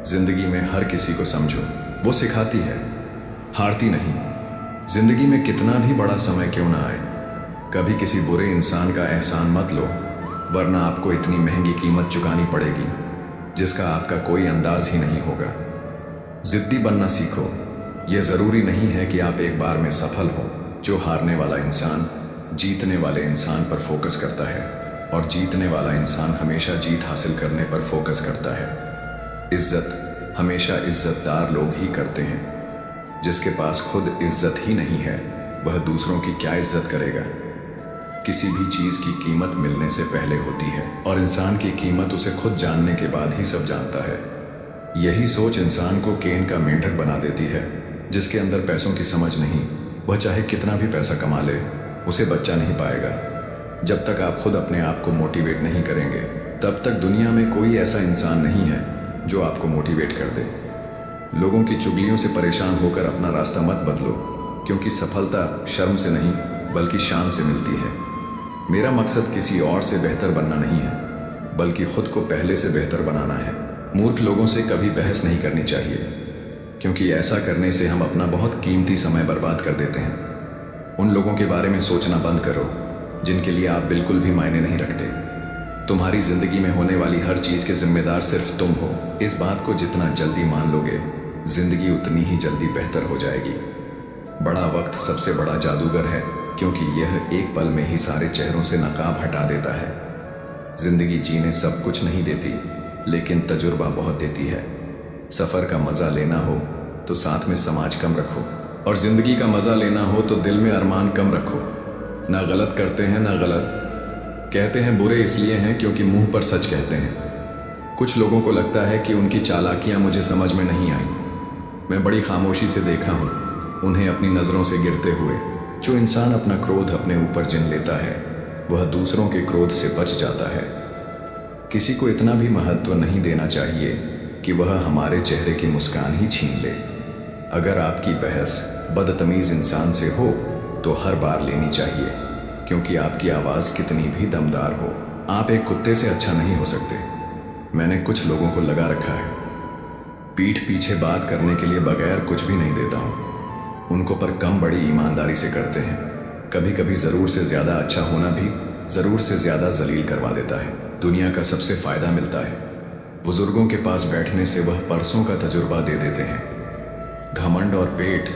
जिंदगी में हर किसी को समझो, वो सिखाती है, हारती नहीं। जिंदगी में कितना भी बड़ा समय क्यों ना आए, कभी किसी बुरे इंसान का एहसान मत लो, वरना आपको इतनी महंगी कीमत चुकानी पड़ेगी जिसका आपका कोई अंदाज ही नहीं होगा। जिद्दी बनना सीखो। यह जरूरी नहीं है कि आप एक बार में सफल हो। जो हारने वाला इंसान जीतने वाले इंसान पर फोकस करता है, और जीतने वाला इंसान हमेशा जीत हासिल करने पर फोकस करता है। इज्जत हमेशा इज्जतदार लोग ही करते हैं। जिसके पास खुद इज्जत ही नहीं है, वह दूसरों की क्या इज्जत करेगा। किसी भी चीज की कीमत मिलने से पहले होती है, और इंसान की कीमत उसे खुद जानने के बाद ही सब जानता है। यही सोच इंसान को केन का मेंढक बना देती है। जिसके अंदर पैसों की समझ नहीं, वह चाहे कितना भी पैसा कमा ले, उसे बच्चा नहीं पाएगा। जब तक आप खुद अपने आप को मोटिवेट नहीं करेंगे, तब तक दुनिया में कोई ऐसा इंसान नहीं है जो आपको मोटिवेट कर दे। लोगों की चुगलियों से परेशान होकर अपना रास्ता मत बदलो, क्योंकि सफलता शर्म से नहीं बल्कि शान से मिलती है। मेरा मकसद किसी और से बेहतर बनना नहीं है, बल्कि खुद को पहले से बेहतर बनाना है। मूर्ख लोगों से कभी बहस नहीं करनी चाहिए, क्योंकि ऐसा करने से हम अपना बहुत कीमती समय बर्बाद कर देते हैं। उन लोगों के बारे में सोचना बंद करो जिनके लिए आप बिल्कुल भी मायने नहीं रखते। तुम्हारी जिंदगी में होने वाली हर चीज के जिम्मेदार सिर्फ तुम हो। इस बात को जितना जल्दी मान लोगे, जिंदगी उतनी ही जल्दी बेहतर हो जाएगी। बड़ा वक्त सबसे बड़ा जादूगर है, क्योंकि यह एक पल में ही सारे चेहरों से नकाब हटा देता है। जिंदगी जीने सब कुछ नहीं देती, लेकिन तजुर्बा बहुत देती है। सफर का मजा लेना हो तो साथ में समाज कम रखो, और जिंदगी का मजा लेना हो तो दिल में अरमान कम रखो। ना गलत करते हैं ना गलत कहते हैं, बुरे इसलिए हैं क्योंकि मुंह पर सच कहते हैं। कुछ लोगों को लगता है कि उनकी चालाकियां मुझे समझ में नहीं आई। मैं बड़ी खामोशी से देखा हूं उन्हें अपनी नजरों से गिरते हुए। जो इंसान अपना क्रोध अपने ऊपर जिन लेता है, वह दूसरों के क्रोध से बच जाता है। किसी को इतना भी महत्व नहीं देना चाहिए कि वह हमारे चेहरे की मुस्कान ही छीन ले। अगर आपकी बहस बदतमीज इंसान से हो तो हर बार लेनी चाहिए, क्योंकि आपकी आवाज कितनी भी दमदार हो, आप एक कुत्ते से अच्छा नहीं हो सकते। मैंने कुछ लोगों को लगा रखा है, पीठ पीछे बात करने के लिए बगैर कुछ भी नहीं देता हूं। उनको पर कम बड़ी ईमानदारी से करते हैं। कभी कभी जरूर से ज्यादा अच्छा होना भी जरूर से ज्यादा जलील करवा देता है। दुनिया का सबसे फायदा मिलता है बुजुर्गों के पास बैठने से, वह परसों का तजुर्बा दे देते हैं। घमंड और पेट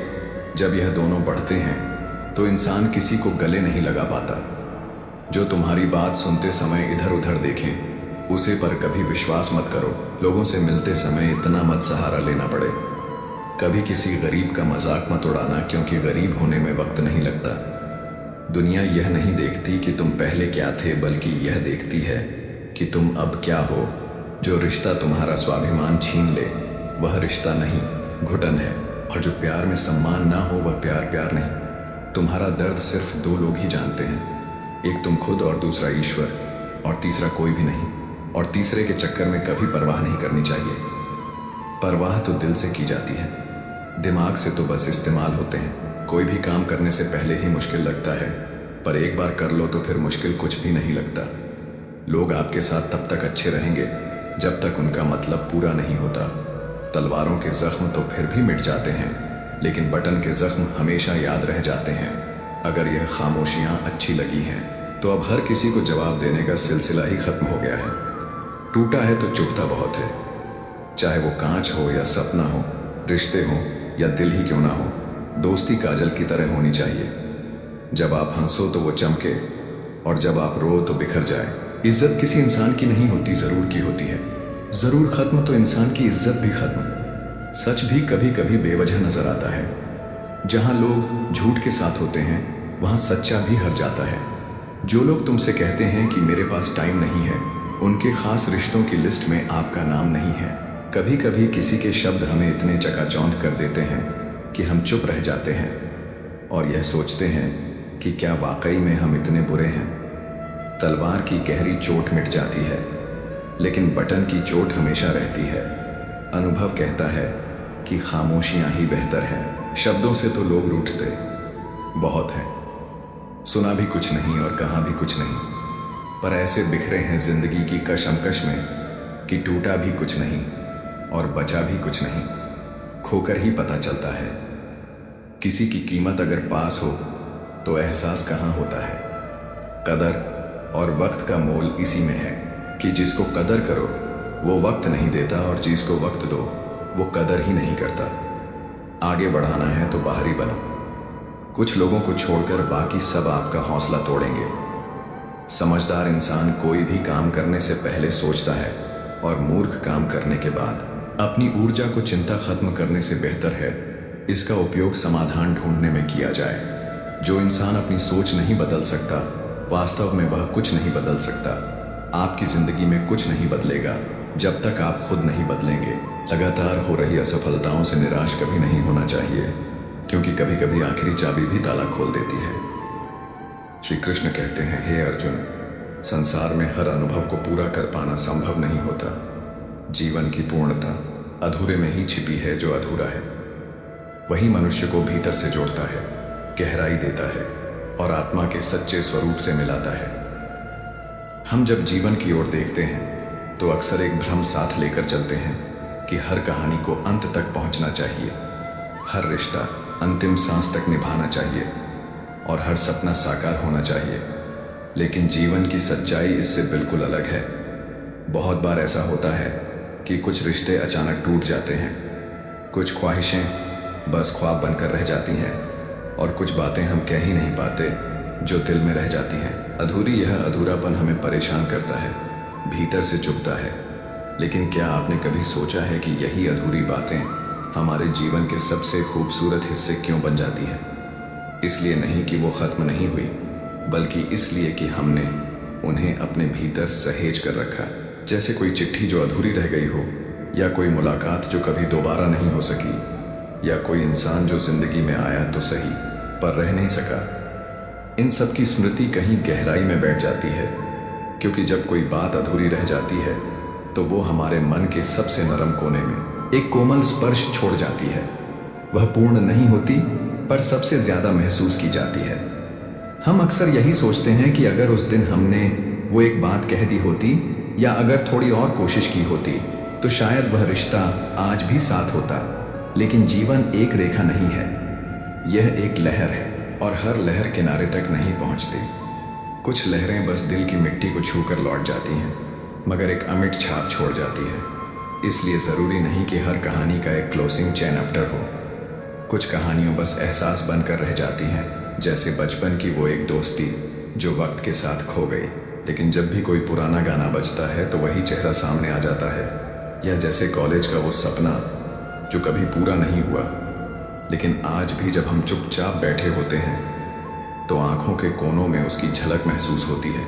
जब यह दोनों बढ़ते हैं तो इंसान किसी को गले नहीं लगा पाता। जो तुम्हारी बात सुनते समय इधर उधर देखें, उसे पर कभी विश्वास मत करो। लोगों से मिलते समय इतना मत सहारा लेना पड़े। कभी किसी गरीब का मजाक मत उड़ाना, क्योंकि गरीब होने में वक्त नहीं लगता। दुनिया यह नहीं देखती कि तुम पहले क्या थे, बल्कि यह देखती है कि तुम अब क्या हो। जो रिश्ता तुम्हारा स्वाभिमान छीन ले, वह रिश्ता नहीं घुटन है। और जो प्यार में सम्मान ना हो, वह प्यार नहीं। तुम्हारा दर्द सिर्फ दो लोग ही जानते हैं, एक तुम खुद और दूसरा ईश्वर, और तीसरा कोई भी नहीं। और तीसरे के चक्कर में कभी परवाह नहीं करनी चाहिए। परवाह तो दिल से की जाती है, दिमाग से तो बस इस्तेमाल होते हैं। कोई भी काम करने से पहले ही मुश्किल लगता है, पर एक बार कर लो तो फिर मुश्किल कुछ भी नहीं लगता। लोग आपके साथ तब तक अच्छे रहेंगे जब तक उनका मतलब पूरा नहीं होता। तलवारों के जख्म तो फिर भी मिट जाते हैं, लेकिन बटन के जख्म हमेशा याद रह जाते हैं। अगर यह खामोशियां अच्छी लगी हैं तो अब हर किसी को जवाब देने का सिलसिला ही खत्म हो गया है। टूटा है तो चुभता बहुत है, चाहे वो कांच हो या सपना हो, रिश्ते हो या दिल ही क्यों ना हो। दोस्ती काजल की तरह होनी चाहिए, जब आप हंसो तो वो चमके, और जब आप रो तो बिखर जाए। इज्जत किसी इंसान की नहीं होती, जरूर की होती है। जरूर खत्म तो इंसान की इज्जत भी खत्म। सच भी कभी कभी बेवजह नजर आता है। जहां लोग झूठ के साथ होते हैं, वहां सच्चा भी हर जाता है। जो लोग तुमसे कहते हैं कि मेरे पास टाइम नहीं है, उनके खास रिश्तों की लिस्ट में आपका नाम नहीं है। कभी कभी किसी के शब्द हमें इतने चकाचौंध कर देते हैं कि हम चुप रह जाते हैं और यह सोचते हैं कि क्या वाकई में हम इतने बुरे हैं। तलवार की गहरी चोट मिट जाती है, लेकिन बटन की चोट हमेशा रहती है। अनुभव कहता है कि खामोशियां ही बेहतर हैं। शब्दों से तो लोग रूठते बहुत हैं, सुना भी कुछ नहीं और कहा भी कुछ नहीं, पर ऐसे बिखरे हैं जिंदगी की कशमकश में कि टूटा भी कुछ नहीं और बचा भी कुछ नहीं, खोकर ही पता चलता है। किसी की कीमत अगर पास हो तो एहसास कहाँ होता है। कदर और वक्त का मोल इसी में है कि जिसको कदर करो वो वक्त नहीं देता और जिसको वक्त दो वो कदर ही नहीं करता। आगे बढ़ाना है तो बाहरी बनो। कुछ लोगों को छोड़कर बाकी सब आपका हौसला तोड़ेंगे। समझदार इंसान कोई भी काम करने से पहले सोचता है और मूर्ख काम करने के बाद अपनी ऊर्जा को चिंता खत्म करने से बेहतर है इसका उपयोग समाधान ढूंढने में किया जाए। जो इंसान अपनी सोच नहीं बदल सकता वास्तव में वह कुछ नहीं बदल सकता। आपकी जिंदगी में कुछ नहीं बदलेगा जब तक आप खुद नहीं बदलेंगे। लगातार हो रही असफलताओं से निराश कभी नहीं होना चाहिए, क्योंकि कभी कभी आखिरी चाबी भी ताला खोल देती है। श्री कृष्ण कहते हैं, हे अर्जुन, संसार में हर अनुभव को पूरा कर पाना संभव नहीं होता। जीवन की पूर्णता अधूरे में ही छिपी है। जो अधूरा है वही मनुष्य को भीतर से जोड़ता है, गहराई देता है और आत्मा के सच्चे स्वरूप से मिलाता है। हम जब जीवन की ओर देखते हैं तो अक्सर एक भ्रम साथ लेकर चलते हैं कि हर कहानी को अंत तक पहुंचना चाहिए, हर रिश्ता अंतिम सांस तक निभाना चाहिए और हर सपना साकार होना चाहिए। लेकिन जीवन की सच्चाई इससे बिल्कुल अलग है। बहुत बार ऐसा होता है कि कुछ रिश्ते अचानक टूट जाते हैं, कुछ ख्वाहिशें बस ख्वाब बनकर रह जाती हैं और कुछ बातें हम कह ही नहीं पाते जो दिल में रह जाती हैं। यह अधूरापन हमें परेशान करता है, भीतर से चुभता है। लेकिन क्या आपने कभी सोचा है कि यही अधूरी बातें हमारे जीवन के सबसे खूबसूरत हिस्से क्यों बन जाती हैं? इसलिए नहीं कि वो खत्म नहीं हुई, बल्कि इसलिए कि हमने उन्हें अपने भीतर सहेज कर रखा। जैसे कोई चिट्ठी जो अधूरी रह गई हो, या कोई मुलाकात जो कभी दोबारा नहीं हो सकी, या कोई इंसान जो जिंदगी में आया तो सही पर रह नहीं सका। इन सब की स्मृति कहीं गहराई में बैठ जाती है, क्योंकि जब कोई बात अधूरी रह जाती है तो वो हमारे मन के सबसे नरम कोने में एक कोमल स्पर्श छोड़ जाती है। वह पूर्ण नहीं होती पर सबसे ज्यादा महसूस की जाती है। हम अक्सर यही सोचते हैं कि अगर उस दिन हमने वो एक बात कह दी होती या अगर थोड़ी और कोशिश की होती तो शायद वह रिश्ता आज भी साथ होता। लेकिन जीवन एक रेखा नहीं है, यह एक लहर है और हर लहर किनारे तक नहीं पहुंचती। कुछ लहरें बस दिल की मिट्टी को छूकर लौट जाती हैं, मगर एक अमिट छाप छोड़ जाती है। इसलिए ज़रूरी नहीं कि हर कहानी का एक क्लोजिंग चैप्टर हो। कुछ कहानियाँ बस एहसास बनकर रह जाती हैं, जैसे बचपन की वो एक दोस्ती जो वक्त के साथ खो गई, लेकिन जब भी कोई पुराना गाना बजता है तो वही चेहरा सामने आ जाता है। या जैसे कॉलेज का वो सपना जो कभी पूरा नहीं हुआ, लेकिन आज भी जब हम चुपचाप बैठे होते हैं तो आंखों के कोनों में उसकी झलक महसूस होती है।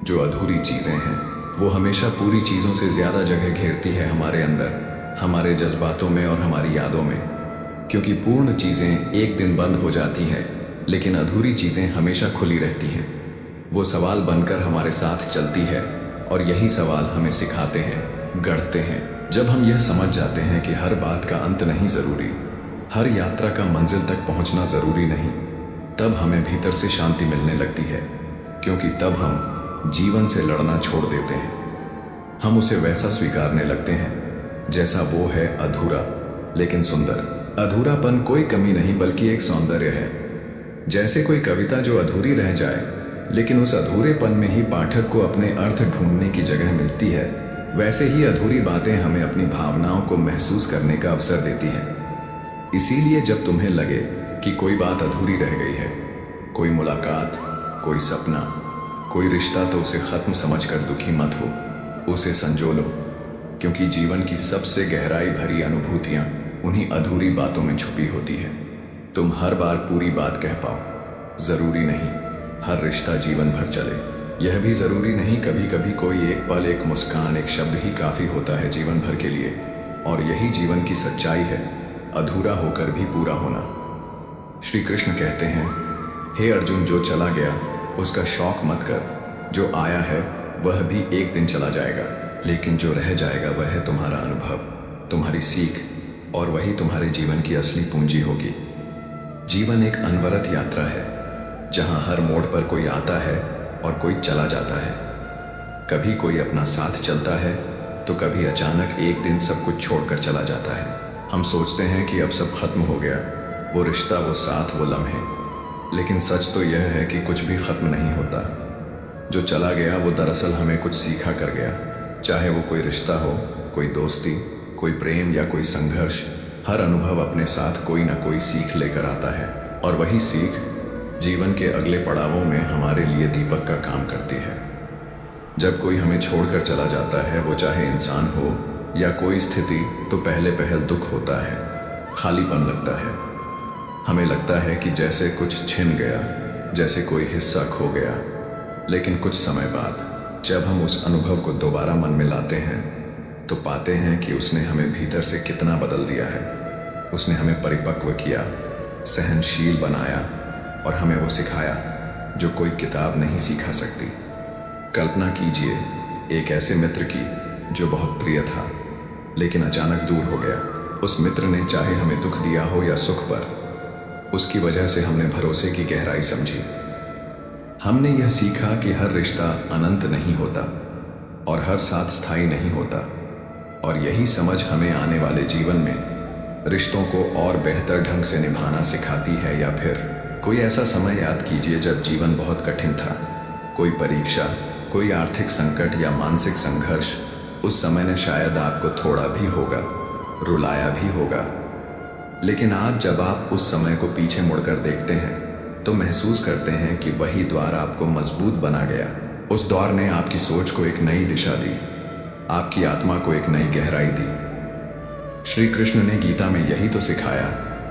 जो अधूरी चीज़ें हैं वो हमेशा पूरी चीज़ों से ज़्यादा जगह घेरती है हमारे अंदर, हमारे जज्बातों में और हमारी यादों में। क्योंकि पूर्ण चीज़ें एक दिन बंद हो जाती हैं, लेकिन अधूरी चीज़ें हमेशा खुली रहती हैं। वो सवाल बनकर हमारे साथ चलती है और यही सवाल हमें सिखाते हैं, गढ़ते हैं। जब हम यह समझ जाते हैं कि हर बात का अंत नहीं ज़रूरी, हर यात्रा का मंजिल तक पहुंचना ज़रूरी नहीं, तब हमें भीतर से शांति मिलने लगती है। क्योंकि तब हम जीवन से लड़ना छोड़ देते हैं। हम उसे वैसा स्वीकारने लगते हैं जैसा वो है, अधूरा लेकिन सुंदर। अधूरापन कोई कमी नहीं बल्कि एक सौंदर्य है। जैसे कोई कविता जो अधूरी रह जाए, लेकिन उस अधूरेपन में ही पाठक को अपने अर्थ ढूंढने की जगह मिलती है, वैसे ही अधूरी बातें हमें अपनी भावनाओं को महसूस करने का अवसर देती हैं। इसीलिए जब तुम्हें लगे कि कोई बात अधूरी रह गई है, कोई मुलाकात, कोई सपना, कोई रिश्ता, तो उसे खत्म समझकर दुखी मत हो, उसे संजो लो। क्योंकि जीवन की सबसे गहराई भरी अनुभूतियां उन्हीं अधूरी बातों में छुपी होती है। तुम हर बार पूरी बात कह पाओ, जरूरी नहीं हर रिश्ता जीवन भर चले। यह भी जरूरी नहीं, कभी कभी कोई एक पल, एक मुस्कान, एक शब्द ही काफी होता है जीवन भर के लिए। और यही जीवन की सच्चाई है, अधूरा होकर भी पूरा होना। श्री कृष्ण कहते हैं, हे अर्जुन, जो चला गया उसका शौक मत कर, जो आया है वह भी एक दिन चला जाएगा, लेकिन जो रह जाएगा वह है तुम्हारा अनुभव, तुम्हारी सीख, और वही तुम्हारे जीवन की असली पूंजी होगी। जीवन एक अनवरत यात्रा है, जहां हर मोड़ पर कोई आता है और कोई चला जाता है। कभी कोई अपना साथ चलता है, तो कभी अचानक एक दिन सब कुछ छोड़कर चला जाता है। हम सोचते हैं कि अब सब खत्म हो गया, वो रिश्ता, वो साथ, वो लम्हे। लेकिन सच तो यह है कि कुछ भी खत्म नहीं होता। जो चला गया वो दरअसल हमें कुछ सीखा कर गया। चाहे वो कोई रिश्ता हो, कोई दोस्ती, कोई प्रेम या कोई संघर्ष, हर अनुभव अपने साथ कोई ना कोई सीख लेकर आता है। और वही सीख जीवन के अगले पड़ावों में हमारे लिए दीपक का काम करती है। जब कोई हमें छोड़कर चला जाता है, वो चाहे इंसान हो या कोई स्थिति, तो पहले पहल दुख होता है, खालीपन लगता है। हमें लगता है कि जैसे कुछ छिन गया, जैसे कोई हिस्सा खो गया। लेकिन कुछ समय बाद जब हम उस अनुभव को दोबारा मन में लाते हैं, तो पाते हैं कि उसने हमें भीतर से कितना बदल दिया है। उसने हमें परिपक्व किया, सहनशील बनाया और हमें वो सिखाया जो कोई किताब नहीं सिखा सकती। कल्पना कीजिए एक ऐसे मित्र की जो बहुत प्रिय था, लेकिन अचानक दूर हो गया। उस मित्र ने चाहे हमें दुख दिया हो या सुख पर, उसकी वजह से हमने भरोसे की गहराई समझी। हमने यह सीखा कि हर रिश्ता अनंत नहीं होता और हर साथ स्थायी नहीं होता। और यही समझ हमें आने वाले जीवन में रिश्तों को और बेहतर ढंग से निभाना सिखाती है। या फिर कोई ऐसा समय याद कीजिए जब जीवन बहुत कठिन था, कोई परीक्षा, कोई आर्थिक संकट या मानसिक संघर्ष। उस समय ने शायद आपको थोड़ा भी होगा रुलाया भी होगा, लेकिन आज जब आप उस समय को पीछे मुड़कर देखते हैं तो महसूस करते हैं कि वही द्वार आपको मजबूत बना गया। उस दौर ने आपकी सोच को एक नई दिशा दी, आपकी आत्मा को एक नई गहराई दी। श्री कृष्ण ने गीता में यही तो सिखाया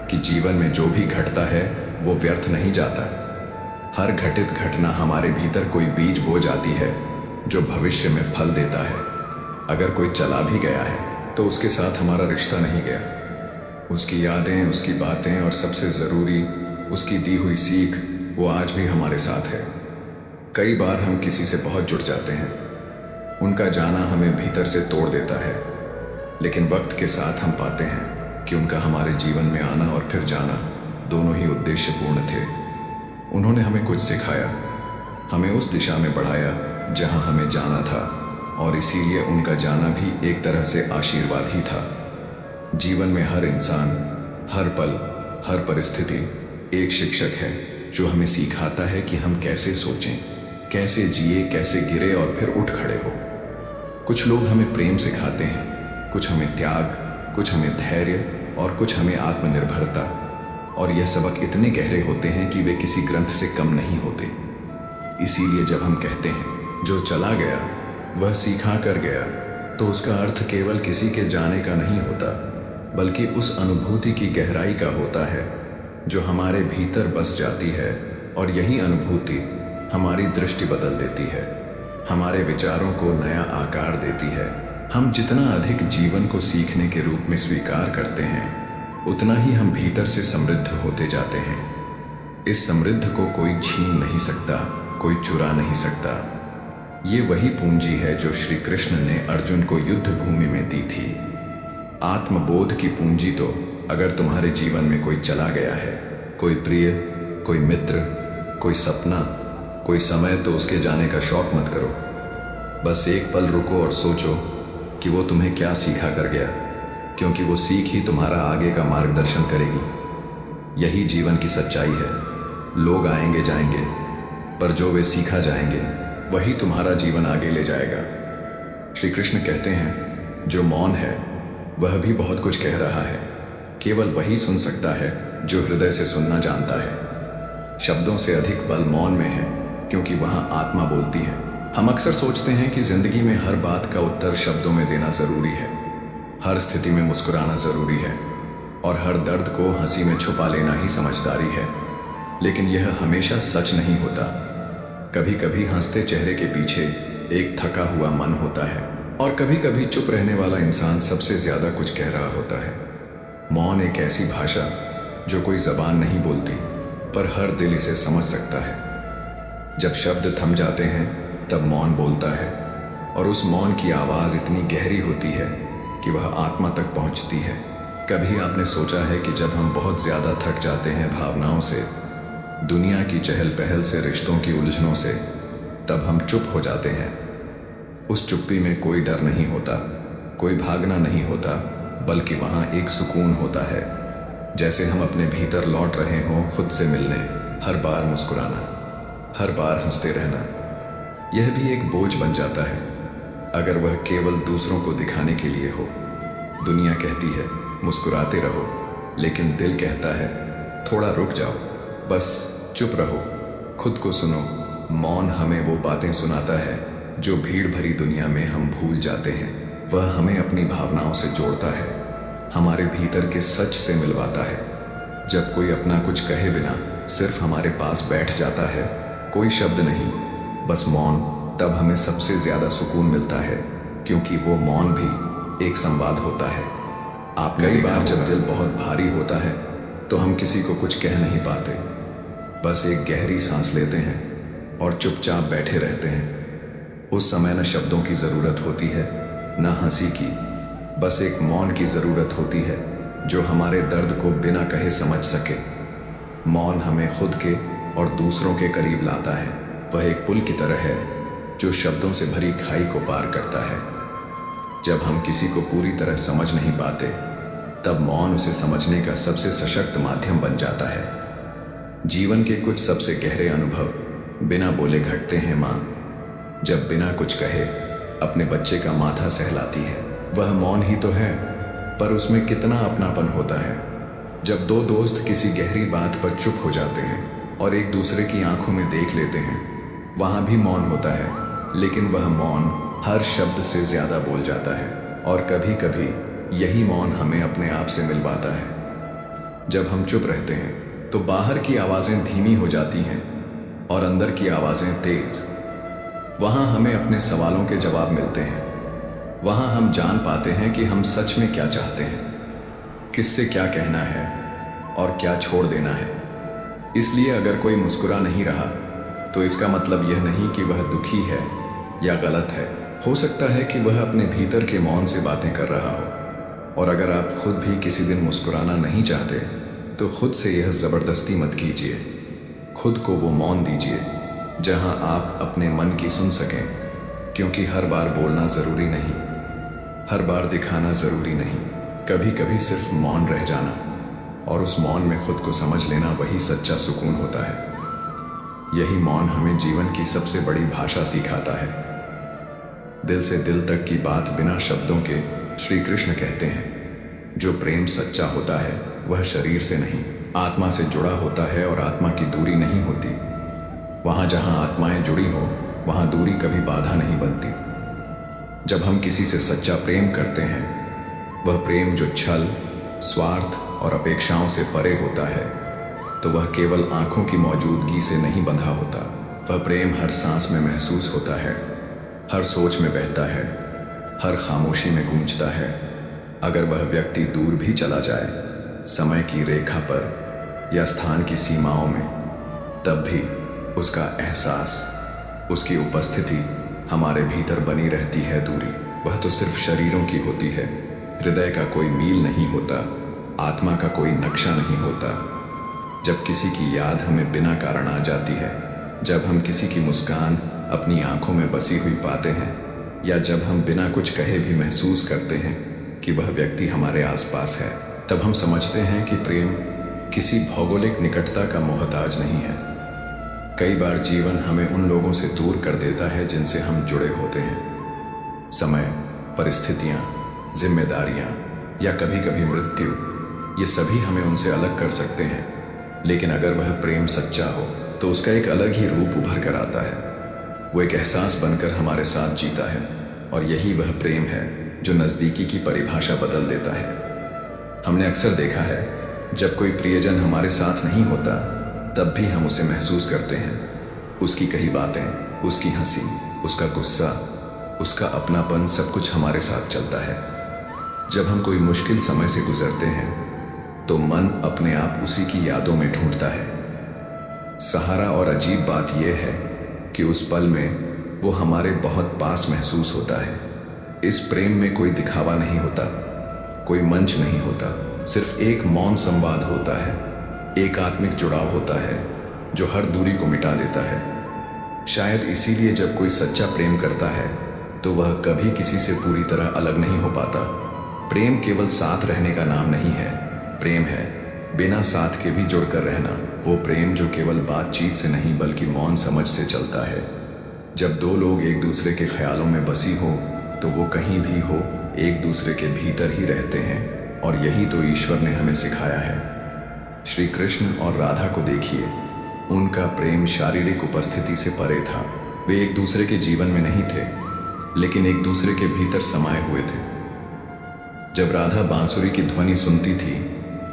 कि जीवन में जो भी घटता है वो व्यर्थ नहीं जाता। हर घटित घटना हमारे भीतर कोई बीज बो जाती है जो भविष्य में फल देता है। अगर कोई चला भी गया है तो उसके साथ हमारा रिश्ता नहीं गया। उसकी यादें, उसकी बातें और सबसे ज़रूरी उसकी दी हुई सीख, वो आज भी हमारे साथ है। कई बार हम किसी से बहुत जुड़ जाते हैं, उनका जाना हमें भीतर से तोड़ देता है, लेकिन वक्त के साथ हम पाते हैं कि उनका हमारे जीवन में आना और फिर जाना दोनों ही उद्देश्यपूर्ण थे। उन्होंने हमें कुछ सिखाया, हमें उस दिशा में बढ़ाया जहां हमें जाना था, और इसीलिए उनका जाना भी एक तरह से आशीर्वाद ही था। जीवन में हर इंसान, हर पल, हर परिस्थिति एक शिक्षक है जो हमें सिखाता है कि हम कैसे सोचें, कैसे जिए, कैसे गिरे और फिर उठ खड़े हो। कुछ लोग हमें प्रेम सिखाते हैं, कुछ हमें त्याग, कुछ हमें धैर्य और कुछ हमें आत्मनिर्भरता। और यह सबक इतने गहरे होते हैं कि वे किसी ग्रंथ से कम नहीं होते। इसीलिए जब हम कहते हैं जो चला गया वह सिखा कर गया, तो उसका अर्थ केवल किसी के जाने का नहीं होता, बल्कि उस अनुभूति की गहराई का होता है जो हमारे भीतर बस जाती है। और यही अनुभूति हमारी दृष्टि बदल देती है, हमारे विचारों को नया आकार देती है। हम जितना अधिक जीवन को सीखने के रूप में स्वीकार करते हैं, उतना ही हम भीतर से समृद्ध होते जाते हैं। इस समृद्ध को कोई छीन नहीं सकता, कोई चुरा नहीं सकता। ये वही पूंजी है जो श्री कृष्ण ने अर्जुन को युद्ध भूमि में दी थी। आत्मबोध की पूंजी। तो अगर तुम्हारे जीवन में कोई चला गया है, कोई प्रिय, कोई मित्र, कोई सपना, कोई समय, तो उसके जाने का शौक मत करो। बस एक पल रुको और सोचो कि वो तुम्हें क्या सीखा कर गया, क्योंकि वो सीख ही तुम्हारा आगे का मार्गदर्शन करेगी। यही जीवन की सच्चाई है। लोग आएंगे जाएंगे, पर जो वे सीखा जाएंगे वही तुम्हारा जीवन आगे ले जाएगा। श्री कृष्ण कहते हैं जो मौन है वह भी बहुत कुछ कह रहा है। केवल वही सुन सकता है जो हृदय से सुनना जानता है। शब्दों से अधिक बल मौन में है, क्योंकि वहां आत्मा बोलती है। हम अक्सर सोचते हैं कि जिंदगी में हर बात का उत्तर शब्दों में देना जरूरी है, हर स्थिति में मुस्कुराना जरूरी है और हर दर्द को हंसी में छुपा लेना ही समझदारी है। लेकिन यह हमेशा सच नहीं होता। कभी कभी हंसते चेहरे के पीछे एक थका हुआ मन होता है, और कभी कभी चुप रहने वाला इंसान सबसे ज्यादा कुछ कह रहा होता है। मौन एक ऐसी भाषा जो कोई जबान नहीं बोलती, पर हर दिल इसे समझ सकता है। जब शब्द थम जाते हैं तब मौन बोलता है, और उस मौन की आवाज़ इतनी गहरी होती है कि वह आत्मा तक पहुंचती है। कभी आपने सोचा है कि जब हम बहुत ज़्यादा थक जाते हैं भावनाओं से, दुनिया की चहल पहल से, रिश्तों की उलझनों से, तब हम चुप हो जाते हैं। उस चुप्पी में कोई डर नहीं होता, कोई भागना नहीं होता, बल्कि वहाँ एक सुकून होता है, जैसे हम अपने भीतर लौट रहे हों खुद से मिलने। हर बार मुस्कुराना, हर बार हंसते रहना, यह भी एक बोझ बन जाता है अगर वह केवल दूसरों को दिखाने के लिए हो। दुनिया कहती है मुस्कुराते रहो, लेकिन दिल कहता है थोड़ा रुक जाओ, बस चुप रहो, खुद को सुनो। मौन हमें वो बातें सुनाता है जो भीड़ भरी दुनिया में हम भूल जाते हैं। वह हमें अपनी भावनाओं से जोड़ता है, हमारे भीतर के सच से मिलवाता है। जब कोई अपना कुछ कहे बिना सिर्फ हमारे पास बैठ जाता है, कोई शब्द नहीं, बस मौन, तब हमें सबसे ज्यादा सुकून मिलता है, क्योंकि वो मौन भी एक संवाद होता है। आप कई बार जब दिल बहुत भारी होता है तो हम किसी को कुछ कह नहीं पाते, बस एक गहरी सांस लेते हैं और चुपचाप बैठे रहते हैं। उस समय न शब्दों की जरूरत होती है, न हंसी की, बस एक मौन की जरूरत होती है जो हमारे दर्द को बिना कहे समझ सके। मौन हमें खुद के और दूसरों के करीब लाता है। वह एक पुल की तरह है जो शब्दों से भरी खाई को पार करता है। जब हम किसी को पूरी तरह समझ नहीं पाते, तब मौन उसे समझने का सबसे सशक्त माध्यम बन जाता है। जीवन के कुछ सबसे गहरे अनुभव बिना बोले घटते हैं माँ, जब बिना कुछ कहे अपने बच्चे का माथा सहलाती है। वह मौन ही तो है, पर उसमें कितना अपनापन होता है। जब दो दोस्त किसी गहरी बात पर चुप हो जाते हैं और एक दूसरे की आंखों में देख लेते हैं, वहाँ भी मौन होता है, लेकिन वह मौन हर शब्द से ज्यादा बोल जाता है। और कभी कभी यही मौन हमें अपने आप से मिलवाता है। जब हम चुप रहते हैं तो बाहर की आवाजें धीमी हो जाती हैं और अंदर की आवाजें तेज। वहां हमें अपने सवालों के जवाब मिलते हैं। वहां हम जान पाते हैं कि हम सच में क्या चाहते हैं, किससे क्या कहना है और क्या छोड़ देना है। इसलिए अगर कोई मुस्कुरा नहीं रहा तो इसका मतलब यह नहीं कि वह दुखी है या गलत है। हो सकता है कि वह अपने भीतर के मौन से बातें कर रहा हो। और अगर आप खुद भी किसी दिन मुस्कुराना नहीं चाहते तो खुद से यह जबरदस्ती मत कीजिए। खुद को वो मौन दीजिए जहां आप अपने मन की सुन सकें, क्योंकि हर बार बोलना जरूरी नहीं, हर बार दिखाना जरूरी नहीं। कभी कभी सिर्फ मौन रह जाना और उस मौन में खुद को समझ लेना, वही सच्चा सुकून होता है। यही मौन हमें जीवन की सबसे बड़ी भाषा सिखाता है। दिल से दिल तक की बात बिना शब्दों के। श्री कृष्ण कहते हैं, जो प्रेम सच्चा होता है वह शरीर से नहीं, आत्मा से जुड़ा होता है, और आत्मा की दूरी नहीं होती। वहां जहां आत्माएं जुड़ी हो, वहां दूरी कभी बाधा नहीं बनती। जब हम किसी से सच्चा प्रेम करते हैं, वह प्रेम जो छल, स्वार्थ और अपेक्षाओं से परे होता है, तो वह केवल आंखों की मौजूदगी से नहीं बंधा होता। वह प्रेम हर सांस में महसूस होता है, हर सोच में बहता है, हर खामोशी में गूंजता है। अगर वह व्यक्ति दूर भी चला जाए, समय की रेखा पर या स्थान की सीमाओं में, तब भी उसका एहसास, उसकी उपस्थिति हमारे भीतर बनी रहती है। दूरी वह तो सिर्फ शरीरों की होती है, हृदय का कोई मील नहीं होता, आत्मा का कोई नक्शा नहीं होता। जब किसी की याद हमें बिना कारण आ जाती है, जब हम किसी की मुस्कान अपनी आंखों में बसी हुई पाते हैं, या जब हम बिना कुछ कहे भी महसूस करते हैं कि वह व्यक्ति हमारे आसपास है, तब हम समझते हैं कि प्रेम किसी भौगोलिक निकटता का मोहताज नहीं है। कई बार जीवन हमें उन लोगों से दूर कर देता है जिनसे हम जुड़े होते हैं। समय, परिस्थितियां, जिम्मेदारियां या कभी कभी मृत्यु, ये सभी हमें उनसे अलग कर सकते हैं। लेकिन अगर वह प्रेम सच्चा हो तो उसका एक अलग ही रूप उभर कर आता है। वो एक एहसास बनकर हमारे साथ जीता है, और यही वह प्रेम है जो नज़दीकी की परिभाषा बदल देता है। हमने अक्सर देखा है, जब कोई प्रियजन हमारे साथ नहीं होता, तब भी हम उसे महसूस करते हैं। उसकी कही बातें, उसकी हंसी, उसका गुस्सा, उसका अपनापन, सब कुछ हमारे साथ चलता है। जब हम कोई मुश्किल समय से गुजरते हैं तो मन अपने आप उसी की यादों में ढूंढता है सहारा। और अजीब बात यह है कि उस पल में वो हमारे बहुत पास महसूस होता है। इस प्रेम में कोई दिखावा नहीं होता, कोई मंच नहीं होता, सिर्फ एक मौन संवाद होता है, एक आत्मिक जुड़ाव होता है जो हर दूरी को मिटा देता है। शायद इसीलिए जब कोई सच्चा प्रेम करता है तो वह कभी किसी से पूरी तरह अलग नहीं हो पाता। प्रेम केवल साथ रहने का नाम नहीं है, प्रेम है बिना साथ के भी जुड़कर रहना। वो प्रेम जो केवल बातचीत से नहीं बल्कि मौन समझ से चलता है। जब दो लोग एक दूसरे के ख्यालों में बसी हो तो वो कहीं भी हो एक दूसरे के भीतर ही रहते हैं, और यही तो ईश्वर ने हमें सिखाया है। श्री कृष्ण और राधा को देखिए, उनका प्रेम शारीरिक उपस्थिति से परे था। वे एक दूसरे के जीवन में नहीं थे, लेकिन एक दूसरे के भीतर समाये हुए थे। जब राधा बांसुरी की ध्वनि सुनती थी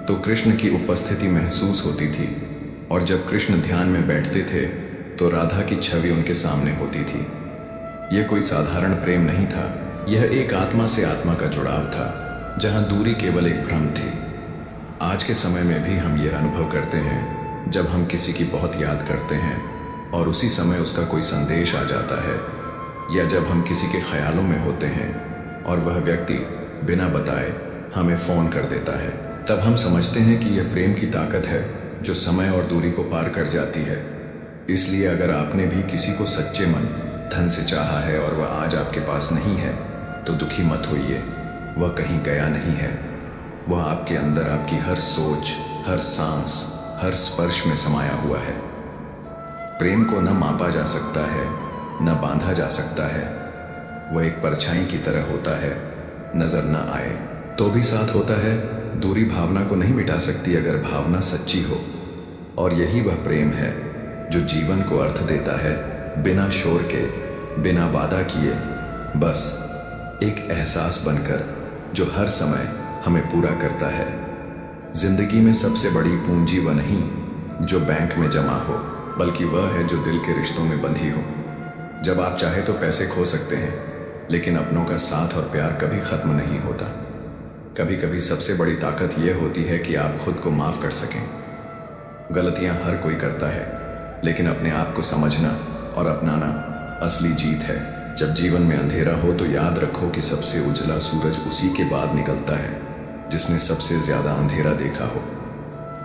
तो कृष्ण की उपस्थिति महसूस होती थी, और जब कृष्ण ध्यान में बैठते थे तो राधा की छवि उनके सामने होती थी। यह कोई साधारण प्रेम नहीं था, यह एक आत्मा से आत्मा का जुड़ाव था, जहां दूरी केवल एक भ्रम थी। आज के समय में भी हम यह अनुभव करते हैं जब हम किसी की बहुत याद करते हैं और उसी समय उसका कोई संदेश आ जाता है, या जब हम किसी के ख्यालों में होते हैं और वह व्यक्ति बिना बताए हमें फ़ोन कर देता है, तब हम समझते हैं कि यह प्रेम की ताकत है जो समय और दूरी को पार कर जाती है। इसलिए अगर आपने भी किसी को सच्चे मन धन से चाहा है और वह आज आपके पास नहीं है तो दुखी मत होइए, वह कहीं गया नहीं है। वह आपके अंदर आपकी हर सोच, हर सांस, हर स्पर्श में समाया हुआ है। प्रेम को न मापा जा सकता है, न बांधा जा सकता है। वह एक परछाई की तरह होता है, नजर न आए तो भी साथ होता है। दूरी भावना को नहीं मिटा सकती अगर भावना सच्ची हो, और यही वह प्रेम है जो जीवन को अर्थ देता है, बिना शोर के, बिना वादा किए, बस एक एहसास बनकर जो हर समय हमें पूरा करता है। जिंदगी में सबसे बड़ी पूंजी वह नहीं जो बैंक में जमा हो, बल्कि वह है जो दिल के रिश्तों में बंधी हो। जब आप चाहे तो पैसे खो सकते हैं, लेकिन अपनों का साथ और प्यार कभी खत्म नहीं होता। कभी कभी सबसे बड़ी ताकत यह होती है कि आप खुद को माफ कर सकें। गलतियां हर कोई करता है, लेकिन अपने आप को समझना और अपनाना असली जीत है। जब जीवन में अंधेरा हो तो याद रखो कि सबसे उजला सूरज उसी के बाद निकलता है जिसने सबसे ज्यादा अंधेरा देखा हो।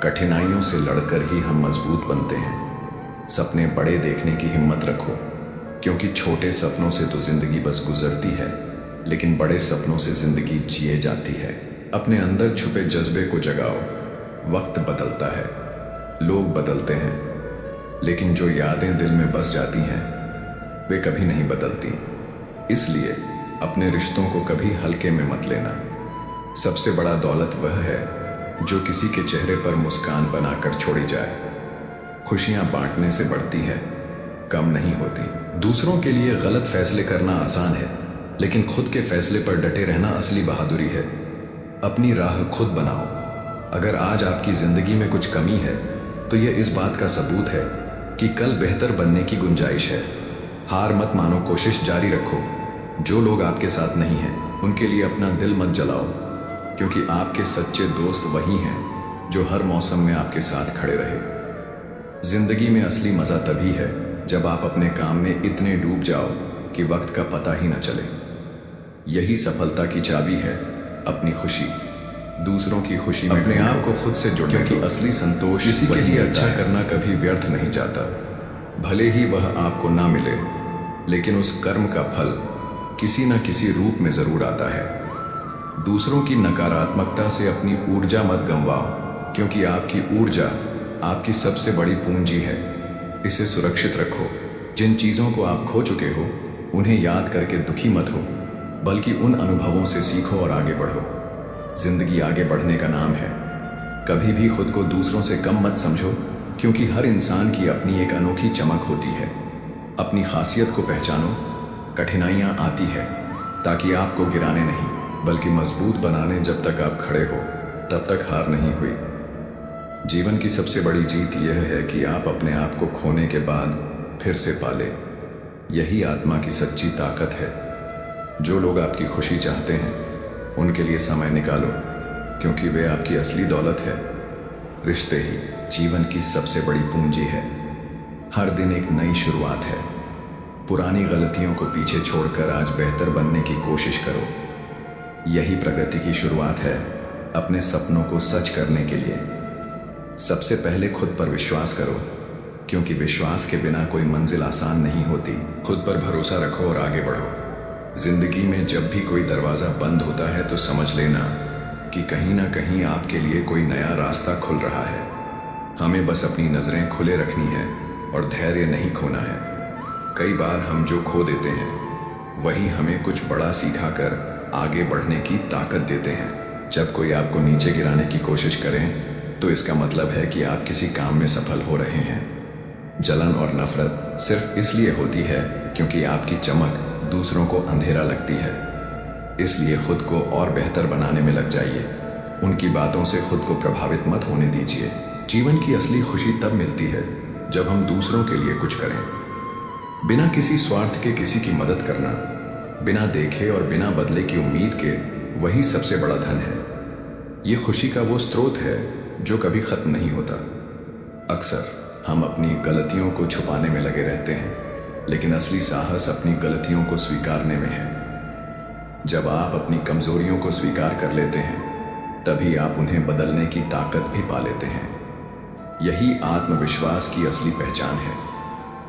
कठिनाइयों से लड़कर ही हम मजबूत बनते हैं। सपने बड़े देखने की हिम्मत रखो, क्योंकि छोटे सपनों से तो जिंदगी बस गुजरती है, लेकिन बड़े सपनों से जिंदगी जिए जाती है। अपने अंदर छुपे जज्बे को जगाओ। वक्त बदलता है, लोग बदलते हैं, लेकिन जो यादें दिल में बस जाती हैं वे कभी नहीं बदलती। इसलिए अपने रिश्तों को कभी हल्के में मत लेना। सबसे बड़ा दौलत वह है जो किसी के चेहरे पर मुस्कान बनाकर छोड़ी जाए। खुशियां बांटने से बढ़ती है, कम नहीं होती। दूसरों के लिए गलत फैसले करना आसान है, लेकिन खुद के फैसले पर डटे रहना असली बहादुरी है। अपनी राह खुद बनाओ। अगर आज आपकी जिंदगी में कुछ कमी है तो यह इस बात का सबूत है कि कल बेहतर बनने की गुंजाइश है। हार मत मानो, कोशिश जारी रखो। जो लोग आपके साथ नहीं हैं उनके लिए अपना दिल मत जलाओ, क्योंकि आपके सच्चे दोस्त वही हैं जो हर मौसम में आपके साथ खड़े रहे। जिंदगी में असली मजा तभी है जब आप अपने काम में इतने डूब जाओ कि वक्त का पता ही न चले। यही सफलता की चाबी है, अपनी खुशी दूसरों की खुशी में अपने आप को खुद से जोड़ने, क्योंकि असली संतोष किसी के लिए अच्छा करना कभी व्यर्थ नहीं जाता। भले ही वह आपको ना मिले, लेकिन उस कर्म का फल किसी न किसी रूप में जरूर आता है। दूसरों की नकारात्मकता से अपनी ऊर्जा मत गंवाओ, क्योंकि आपकी ऊर्जा आपकी सबसे बड़ी पूंजी है। इसे सुरक्षित रखो। जिन चीजों को आप खो चुके हो उन्हें याद करके दुखी मत हो, बल्कि उन अनुभवों से सीखो और आगे बढ़ो। जिंदगी आगे बढ़ने का नाम है। कभी भी खुद को दूसरों से कम मत समझो, क्योंकि हर इंसान की अपनी एक अनोखी चमक होती है। अपनी खासियत को पहचानो। कठिनाइयां आती है ताकि आपको गिराने नहीं, बल्कि मजबूत बनाने। जब तक आप खड़े हो तब तक हार नहीं हुई। जीवन की सबसे बड़ी जीत यह है कि आप अपने आप को खोने के बाद फिर से पाले। यही आत्मा की सच्ची ताकत है। जो लोग आपकी खुशी चाहते हैं उनके लिए समय निकालो, क्योंकि वे आपकी असली दौलत है। रिश्ते ही जीवन की सबसे बड़ी पूंजी है। हर दिन एक नई शुरुआत है। पुरानी गलतियों को पीछे छोड़कर आज बेहतर बनने की कोशिश करो। यही प्रगति की शुरुआत है अपने सपनों को सच करने के लिए। सबसे पहले खुद पर विश्वास करो, क्योंकि विश्वास के बिना कोई मंजिल आसान नहीं होती। खुद पर भरोसा रखो और आगे बढ़ो। जिंदगी में जब भी कोई दरवाजा बंद होता है तो समझ लेना कि कहीं ना कहीं आपके लिए कोई नया रास्ता खुल रहा है। हमें बस अपनी नजरें खुले रखनी है और धैर्य नहीं खोना है। कई बार हम जो खो देते हैं वही हमें कुछ बड़ा सिखाकर आगे बढ़ने की ताकत देते हैं। जब कोई आपको नीचे गिराने की कोशिश करें तो इसका मतलब है कि आप किसी काम में सफल हो रहे हैं। जलन और नफरत सिर्फ इसलिए होती है क्योंकि आपकी चमक दूसरों को अंधेरा लगती है। इसलिए खुद को और बेहतर बनाने में लग जाइए। उनकी बातों से खुद को प्रभावित मत होने दीजिए। जीवन की असली खुशी तब मिलती है जब हम दूसरों के लिए कुछ करें, बिना किसी स्वार्थ के किसी की मदद करना, बिना देखे और बिना बदले की उम्मीद के, वही सबसे बड़ा धन है। ये खुशी का वो स्रोत है जो कभी खत्म नहीं होता। अक्सर हम अपनी गलतियों को छुपाने में लगे रहते हैं, लेकिन असली साहस अपनी गलतियों को स्वीकारने में है। जब आप अपनी कमजोरियों को स्वीकार कर लेते हैं तभी आप उन्हें बदलने की ताकत भी पा लेते हैं। यही आत्मविश्वास की असली पहचान है।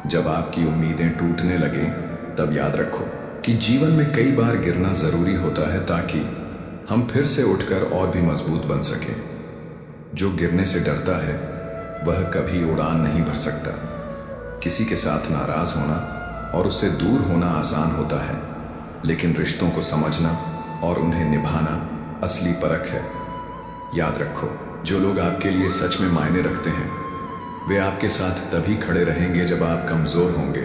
जब आपकी उम्मीदें टूटने लगे तब याद रखो कि जीवन में कई बार गिरना जरूरी होता है ताकि हम फिर से उठकर और भी मजबूत बन सकें। जो गिरने से डरता है वह कभी उड़ान नहीं भर सकता। किसी के साथ नाराज होना और उससे दूर होना आसान होता है, लेकिन रिश्तों को समझना और उन्हें निभाना असली परख है। याद रखो, जो लोग आपके लिए सच में मायने रखते हैं वे आपके साथ तभी खड़े रहेंगे जब आप कमजोर होंगे।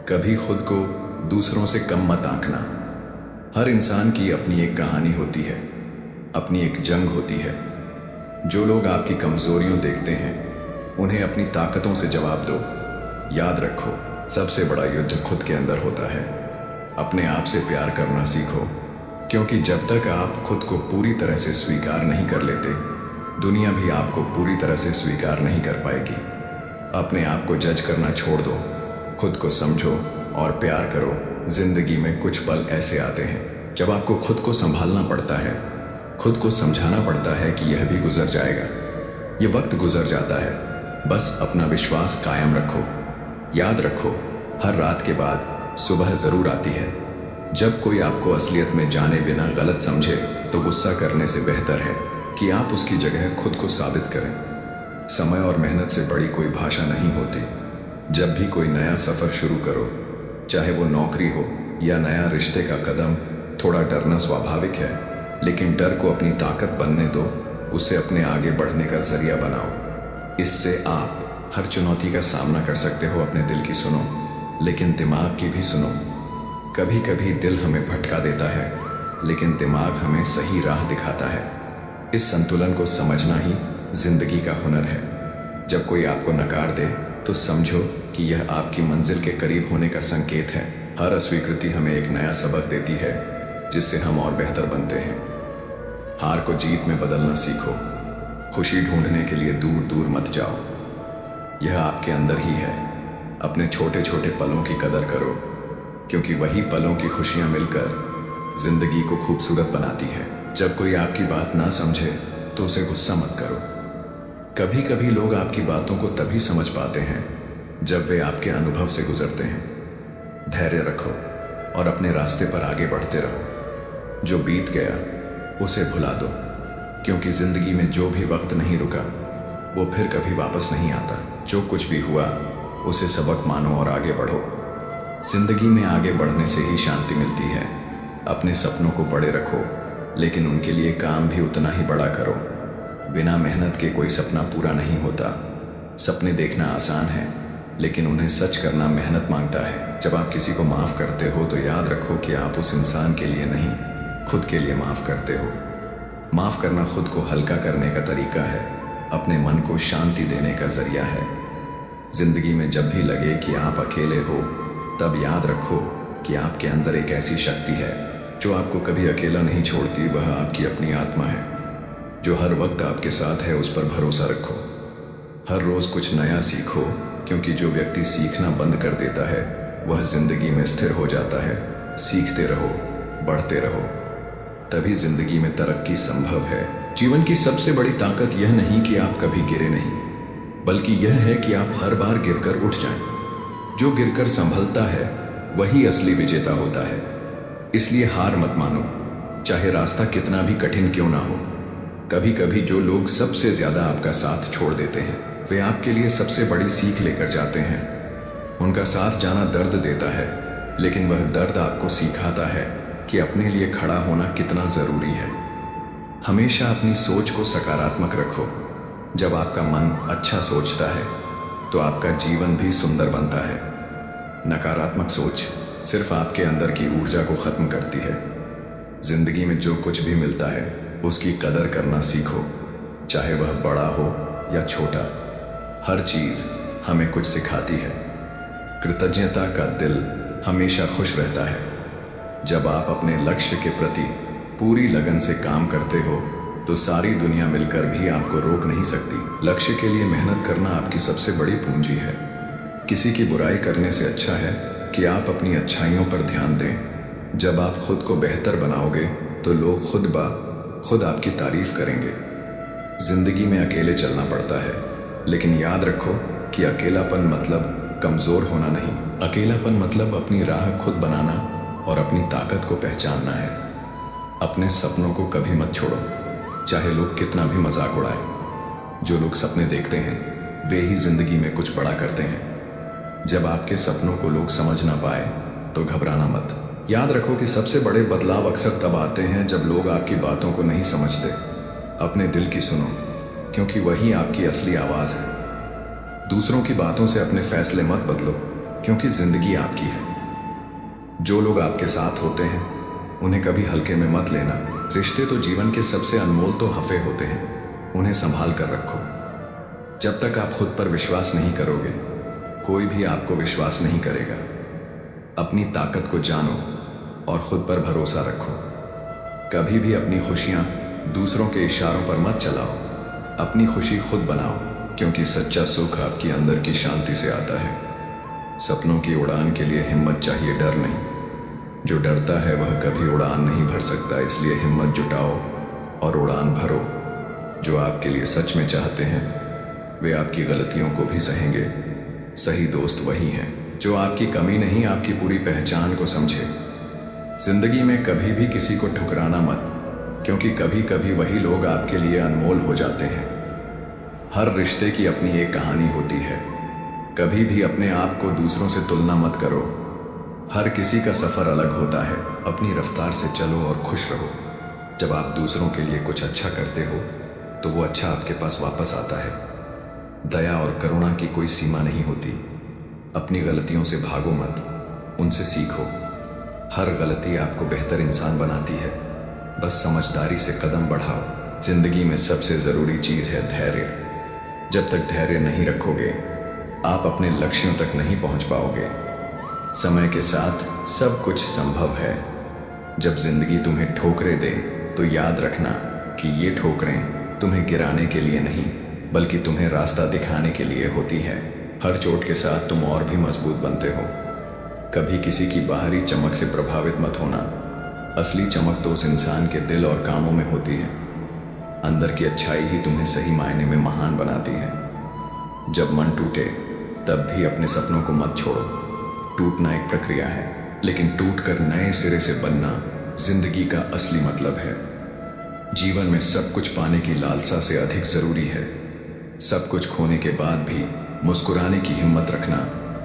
कभी खुद को दूसरों से कम मत आंकना। हर इंसान की अपनी एक कहानी होती है, अपनी एक जंग होती है। जो लोग आपकी कमजोरियों देखते हैं उन्हें अपनी ताकतों से जवाब दो। याद रखो, सबसे बड़ा युद्ध खुद के अंदर होता है। अपने आप से प्यार करना सीखो, क्योंकि जब तक आप खुद को पूरी तरह से स्वीकार नहीं कर लेते दुनिया भी आपको पूरी तरह से स्वीकार नहीं कर पाएगी। अपने आप को जज करना छोड़ दो, खुद को समझो और प्यार करो। जिंदगी में कुछ पल ऐसे आते हैं जब आपको खुद को संभालना पड़ता है, खुद को समझाना पड़ता है कि यह भी गुजर जाएगा, ये वक्त गुजर जाता है। बस अपना विश्वास कायम रखो। याद रखो, हर रात के बाद सुबह जरूर आती है। जब कोई आपको असलियत में जाने बिना गलत समझे तो गुस्सा करने से बेहतर है कि आप उसकी जगह खुद को साबित करें। समय और मेहनत से बड़ी कोई भाषा नहीं होती। जब भी कोई नया सफर शुरू करो, चाहे वो नौकरी हो या नया रिश्ते का कदम, थोड़ा डरना स्वाभाविक है, लेकिन डर को अपनी ताकत बनने दो। उसे अपने आगे बढ़ने का जरिया बनाओ। इससे आप हर चुनौती का सामना कर सकते हो। अपने दिल की सुनो, लेकिन दिमाग की भी सुनो। कभी कभी दिल हमें भटका देता है, लेकिन दिमाग हमें सही राह दिखाता है। इस संतुलन को समझना ही जिंदगी का हुनर है। जब कोई आपको नकार दे तो समझो कि यह आपकी मंजिल के करीब होने का संकेत है। हर अस्वीकृति हमें एक नया सबक देती है जिससे हम और बेहतर बनते हैं। हार को जीत में बदलना सीखो। खुशी ढूंढने के लिए दूर दूर मत जाओ, यह आपके अंदर ही है। अपने छोटे छोटे पलों की कदर करो, क्योंकि वही पलों की खुशियां मिलकर जिंदगी को खूबसूरत बनाती है। जब कोई आपकी बात ना समझे तो उसे गुस्सा मत करो। कभी कभी लोग आपकी बातों को तभी समझ पाते हैं जब वे आपके अनुभव से गुजरते हैं। धैर्य रखो और अपने रास्ते पर आगे बढ़ते रहो। जो बीत गया उसे भुला दो, क्योंकि जिंदगी में जो भी वक्त नहीं रुका वो फिर कभी वापस नहीं आता। जो कुछ भी हुआ उसे सबक मानो और आगे बढ़ो। जिंदगी में आगे बढ़ने से ही शांति मिलती है। अपने सपनों को बड़े रखो, लेकिन उनके लिए काम भी उतना ही बड़ा करो। बिना मेहनत के कोई सपना पूरा नहीं होता। सपने देखना आसान है, लेकिन उन्हें सच करना मेहनत मांगता है। जब आप किसी को माफ़ करते हो तो याद रखो कि आप उस इंसान के लिए नहीं, खुद के लिए माफ़ करते हो। माफ़ करना खुद को हल्का करने का तरीका है, अपने मन को शांति देने का जरिया है। जिंदगी में जब भी लगे कि आप अकेले हो, तब याद रखो कि आपके अंदर एक ऐसी शक्ति है जो आपको कभी अकेला नहीं छोड़ती। वह आपकी अपनी आत्मा है जो हर वक्त आपके साथ है। उस पर भरोसा रखो। हर रोज कुछ नया सीखो, क्योंकि जो व्यक्ति सीखना बंद कर देता है वह जिंदगी में स्थिर हो जाता है। सीखते रहो, बढ़ते रहो, तभी जिंदगी में तरक्की संभव है। जीवन की सबसे बड़ी ताकत यह नहीं कि आप कभी गिरे नहीं, बल्कि यह है कि आप हर बार गिरकर उठ जाएं। जो गिरकर संभलता है वही असली विजेता होता है। इसलिए हार मत मानो, चाहे रास्ता कितना भी कठिन क्यों ना हो। कभी कभी जो लोग सबसे ज्यादा आपका साथ छोड़ देते हैं, वे आपके लिए सबसे बड़ी सीख लेकर जाते हैं। उनका साथ जाना दर्द देता है, लेकिन वह दर्द आपको सिखाता है कि अपने लिए खड़ा होना कितना जरूरी है। हमेशा अपनी सोच को सकारात्मक रखो। जब आपका मन अच्छा सोचता है तो आपका जीवन भी सुंदर बनता है। नकारात्मक सोच सिर्फ आपके अंदर की ऊर्जा को खत्म करती है। जिंदगी में जो कुछ भी मिलता है उसकी कदर करना सीखो, चाहे वह बड़ा हो या छोटा। हर चीज हमें कुछ सिखाती है। कृतज्ञता का दिल हमेशा खुश रहता है। जब आप अपने लक्ष्य के प्रति पूरी लगन से काम करते हो तो सारी दुनिया मिलकर भी आपको रोक नहीं सकती। लक्ष्य के लिए मेहनत करना आपकी सबसे बड़ी पूंजी है। किसी की बुराई करने से अच्छा है कि आप अपनी अच्छाइयों पर ध्यान दें। जब आप खुद को बेहतर बनाओगे तो लोग खुद आपकी तारीफ करेंगे। जिंदगी में अकेले चलना पड़ता है, लेकिन याद रखो कि अकेलापन मतलब कमजोर होना नहीं। अकेलापन मतलब अपनी राह खुद बनाना और अपनी ताकत को पहचानना है। अपने सपनों को कभी मत छोड़ो, चाहे लोग कितना भी मजाक उड़ाए। जो लोग सपने देखते हैं वे ही जिंदगी में कुछ बड़ा करते हैं। जब आपके सपनों को लोग समझ ना पाए तो घबराना मत। याद रखो कि सबसे बड़े बदलाव अक्सर तब आते हैं जब लोग आपकी बातों को नहीं समझते। अपने दिल की सुनो, क्योंकि वही आपकी असली आवाज है। दूसरों की बातों से अपने फैसले मत बदलो, क्योंकि जिंदगी आपकी है। जो लोग आपके साथ होते हैं उन्हें कभी हल्के में मत लेना। रिश्ते तो जीवन के सबसे अनमोल तोहफे होते हैं, उन्हें संभाल कर रखो। जब तक आप खुद पर विश्वास नहीं करोगे कोई भी आपको विश्वास नहीं करेगा। अपनी ताकत को जानो और खुद पर भरोसा रखो। कभी भी अपनी खुशियां दूसरों के इशारों पर मत चलाओ। अपनी खुशी खुद बनाओ, क्योंकि सच्चा सुख आपकी अंदर की शांति से आता है। सपनों की उड़ान के लिए हिम्मत चाहिए, डर नहीं। जो डरता है वह कभी उड़ान नहीं भर सकता, इसलिए हिम्मत जुटाओ और उड़ान भरो। जो आपके लिए सच में चाहते हैं वे आपकी गलतियों को भी सहेंगे। सही दोस्त वही हैं जो आपकी कमी नहीं आपकी पूरी पहचान को समझे। जिंदगी में कभी भी किसी को ठुकराना मत, क्योंकि कभी कभी वही लोग आपके लिए अनमोल हो जाते हैं। हर रिश्ते की अपनी एक कहानी होती है। कभी भी अपने आप को दूसरों से तुलना मत करो। हर किसी का सफर अलग होता है। अपनी रफ्तार से चलो और खुश रहो। जब आप दूसरों के लिए कुछ अच्छा करते हो तो वो अच्छा आपके पास वापस आता है। दया और करुणा की कोई सीमा नहीं होती। अपनी गलतियों से भागो मत, उनसे सीखो। हर गलती आपको बेहतर इंसान बनाती है। बस समझदारी से कदम बढ़ाओ। जिंदगी में सबसे जरूरी चीज है धैर्य। जब तक धैर्य नहीं रखोगे आप अपने लक्ष्यों तक नहीं पहुंच पाओगे। समय के साथ सब कुछ संभव है। जब जिंदगी तुम्हें ठोकरें दे तो याद रखना कि ये ठोकरें तुम्हें गिराने के लिए नहीं, बल्कि तुम्हें रास्ता दिखाने के लिए होती है। हर चोट के साथ तुम और भी मजबूत बनते हो। कभी किसी की बाहरी चमक से प्रभावित मत होना। असली चमक तो उस इंसान के दिल और कामों में होती है। अंदर की अच्छाई ही तुम्हें सही मायने में महान बनाती है। जब मन टूटे तब भी अपने सपनों को मत छोड़ो। टूटना एक प्रक्रिया है, लेकिन टूटकर नए सिरे से बनना जिंदगी का असली मतलब है। जीवन में सब कुछ पाने की लालसा से अधिक जरूरी है। सब कुछ खोने के बाद भी मुस्कुराने की हिम्मत रखना,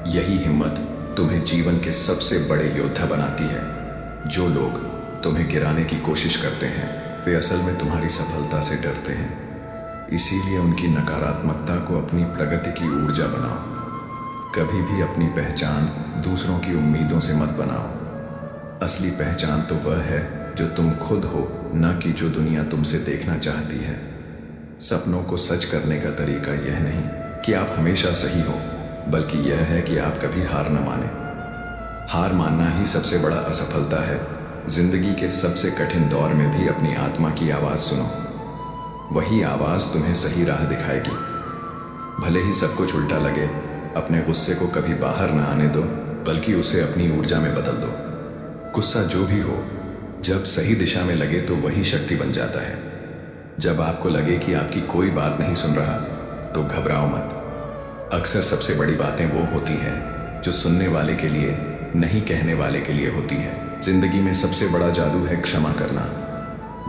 यही हिम्मत तुम्हें जीवन के सबसे बड़े योद्धा बनाती है। जो लोग तुम्हें गिराने की कोशिश करते हैं वे असल में तुम्हारी सफलता से डरते हैं। इसीलिए उनकी नकारात्मकता को अपनी प्रगति की ऊर्जा बनाओ। कभी भी अपनी पहचान दूसरों की उम्मीदों से मत बनाओ। असली पहचान तो वह है जो तुम खुद हो, न कि जो दुनिया तुमसे देखना चाहती है। सपनों को सच करने का तरीका यह नहीं कि आप हमेशा सही हो, बल्कि यह है कि आप कभी हार न माने। हार मानना ही सबसे बड़ा असफलता है। जिंदगी के सबसे कठिन दौर में भी अपनी आत्मा की आवाज सुनो। वही आवाज तुम्हें सही राह दिखाएगी। भले ही सब कुछ उल्टा लगे, अपने गुस्से को कभी बाहर न आने दो, बल्कि उसे अपनी ऊर्जा में बदल दो। गुस्सा जो भी हो, जब सही दिशा में लगे तो वही शक्ति बन जाता है। जब आपको लगे कि आपकी कोई बात नहीं सुन रहा तो घबराओ मत। अक्सर सबसे बड़ी बातें वो होती हैं जो सुनने वाले के लिए नहीं कहने वाले के लिए होती है। जिंदगी में सबसे बड़ा जादू है क्षमा करना।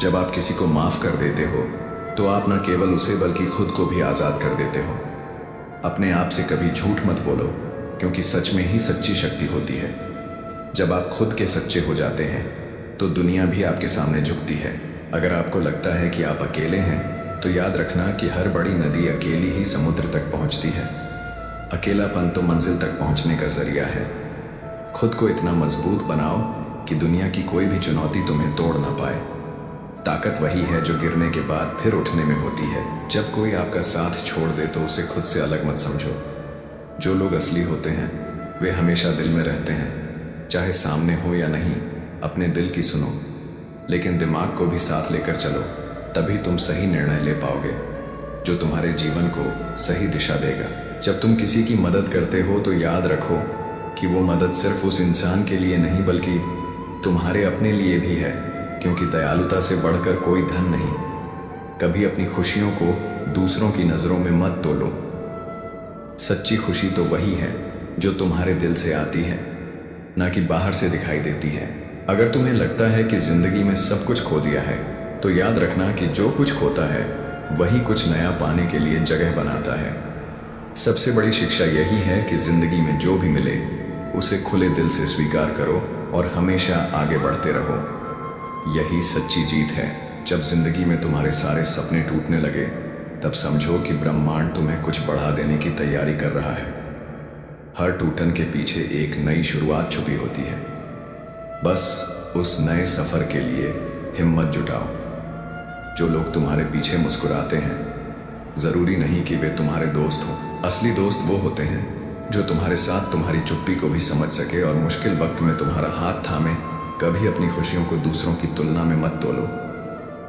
जब आप किसी को माफ कर देते हो तो आप न केवल उसे बल्कि खुद को भी आजाद कर देते हो। अपने आप से कभी झूठ मत बोलो, क्योंकि सच में ही सच्ची शक्ति होती है। जब आप खुद के सच्चे हो जाते हैं तो दुनिया भी आपके सामने झुकती है। अगर आपको लगता है कि आप अकेले हैं तो याद रखना कि हर बड़ी नदी अकेली ही समुद्र तक पहुंचती है। अकेलापन तो मंजिल तक पहुंचने का जरिया है। खुद को इतना मजबूत बनाओ कि दुनिया की कोई भी चुनौती तुम्हें तोड़ ना पाए। ताकत वही है जो गिरने के बाद फिर उठने में होती है। जब कोई आपका साथ छोड़ दे तो उसे खुद से अलग मत समझो। जो लोग असली होते हैं वे हमेशा दिल में रहते हैं, चाहे सामने हो या नहीं। अपने दिल की सुनो, लेकिन दिमाग को भी साथ लेकर चलो, तभी तुम सही निर्णय ले पाओगे जो तुम्हारे जीवन को सही दिशा देगा। जब तुम किसी की मदद करते हो तो याद रखो कि वो मदद सिर्फ उस इंसान के लिए नहीं बल्कि तुम्हारे अपने लिए भी है, क्योंकि दयालुता से बढ़कर कोई धन नहीं। कभी अपनी खुशियों को दूसरों की नज़रों में मत तोलो। सच्ची खुशी तो वही है जो तुम्हारे दिल से आती है, ना कि बाहर से दिखाई देती है। अगर तुम्हें लगता है कि जिंदगी में सब कुछ खो दिया है तो याद रखना कि जो कुछ खोता है वही कुछ नया पाने के लिए जगह बनाता है। सबसे बड़ी शिक्षा यही है कि जिंदगी में जो भी मिले उसे खुले दिल से स्वीकार करो और हमेशा आगे बढ़ते रहो। यही सच्ची जीत है। जब जिंदगी में तुम्हारे सारे सपने टूटने लगे तब समझो कि ब्रह्मांड तुम्हें कुछ बढ़ा देने की तैयारी कर रहा है। हर टूटन के पीछे एक नई शुरुआत छुपी होती है। बस उस नए सफर के लिए हिम्मत जुटाओ। जो लोग तुम्हारे पीछे मुस्कुराते हैं जरूरी नहीं कि वे तुम्हारे दोस्त हों। असली दोस्त वो होते हैं जो तुम्हारे साथ तुम्हारी चुप्पी को भी समझ सके और मुश्किल वक्त में तुम्हारा हाथ थामे। कभी अपनी खुशियों को दूसरों की तुलना में मत तोलो।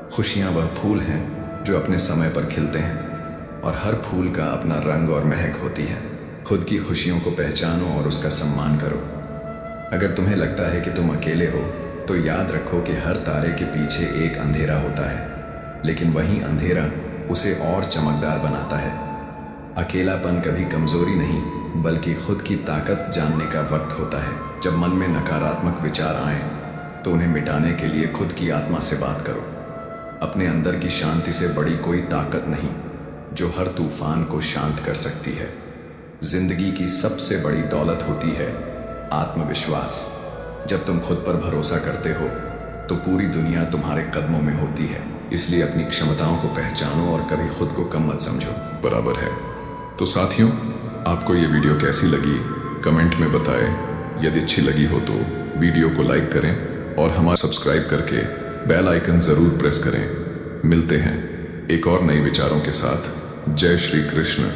खुशियां वह फूल हैं जो अपने समय पर खिलते हैं और हर फूल का अपना रंग और महक होती है। खुद की खुशियों को पहचानो और उसका सम्मान करो। अगर तुम्हें लगता है कि तुम अकेले हो तो याद रखो कि हर तारे के पीछे एक अंधेरा होता है, लेकिन वही अंधेरा उसे और चमकदार बनाता है। अकेलापन कभी कमजोरी नहीं बल्कि खुद की ताकत जानने का वक्त होता है। जब मन में नकारात्मक विचार आए तो उन्हें मिटाने के लिए खुद की आत्मा से बात करो। अपने अंदर की शांति से बड़ी कोई ताकत नहीं जो हर तूफान को शांत कर सकती है। जिंदगी की सबसे बड़ी दौलत होती है आत्मविश्वास। जब तुम खुद पर भरोसा करते हो तो पूरी दुनिया तुम्हारे कदमों में होती है। इसलिए अपनी क्षमताओं को पहचानो और कभी खुद को कम मत समझो। बराबर है। तो साथियों, आपको ये वीडियो कैसी लगी कमेंट में बताएं। यदि अच्छी लगी हो तो वीडियो को लाइक करें और हमारा सब्सक्राइब करके बेल आइकन जरूर प्रेस करें। मिलते हैं एक और नए विचारों के साथ। जय श्री कृष्ण।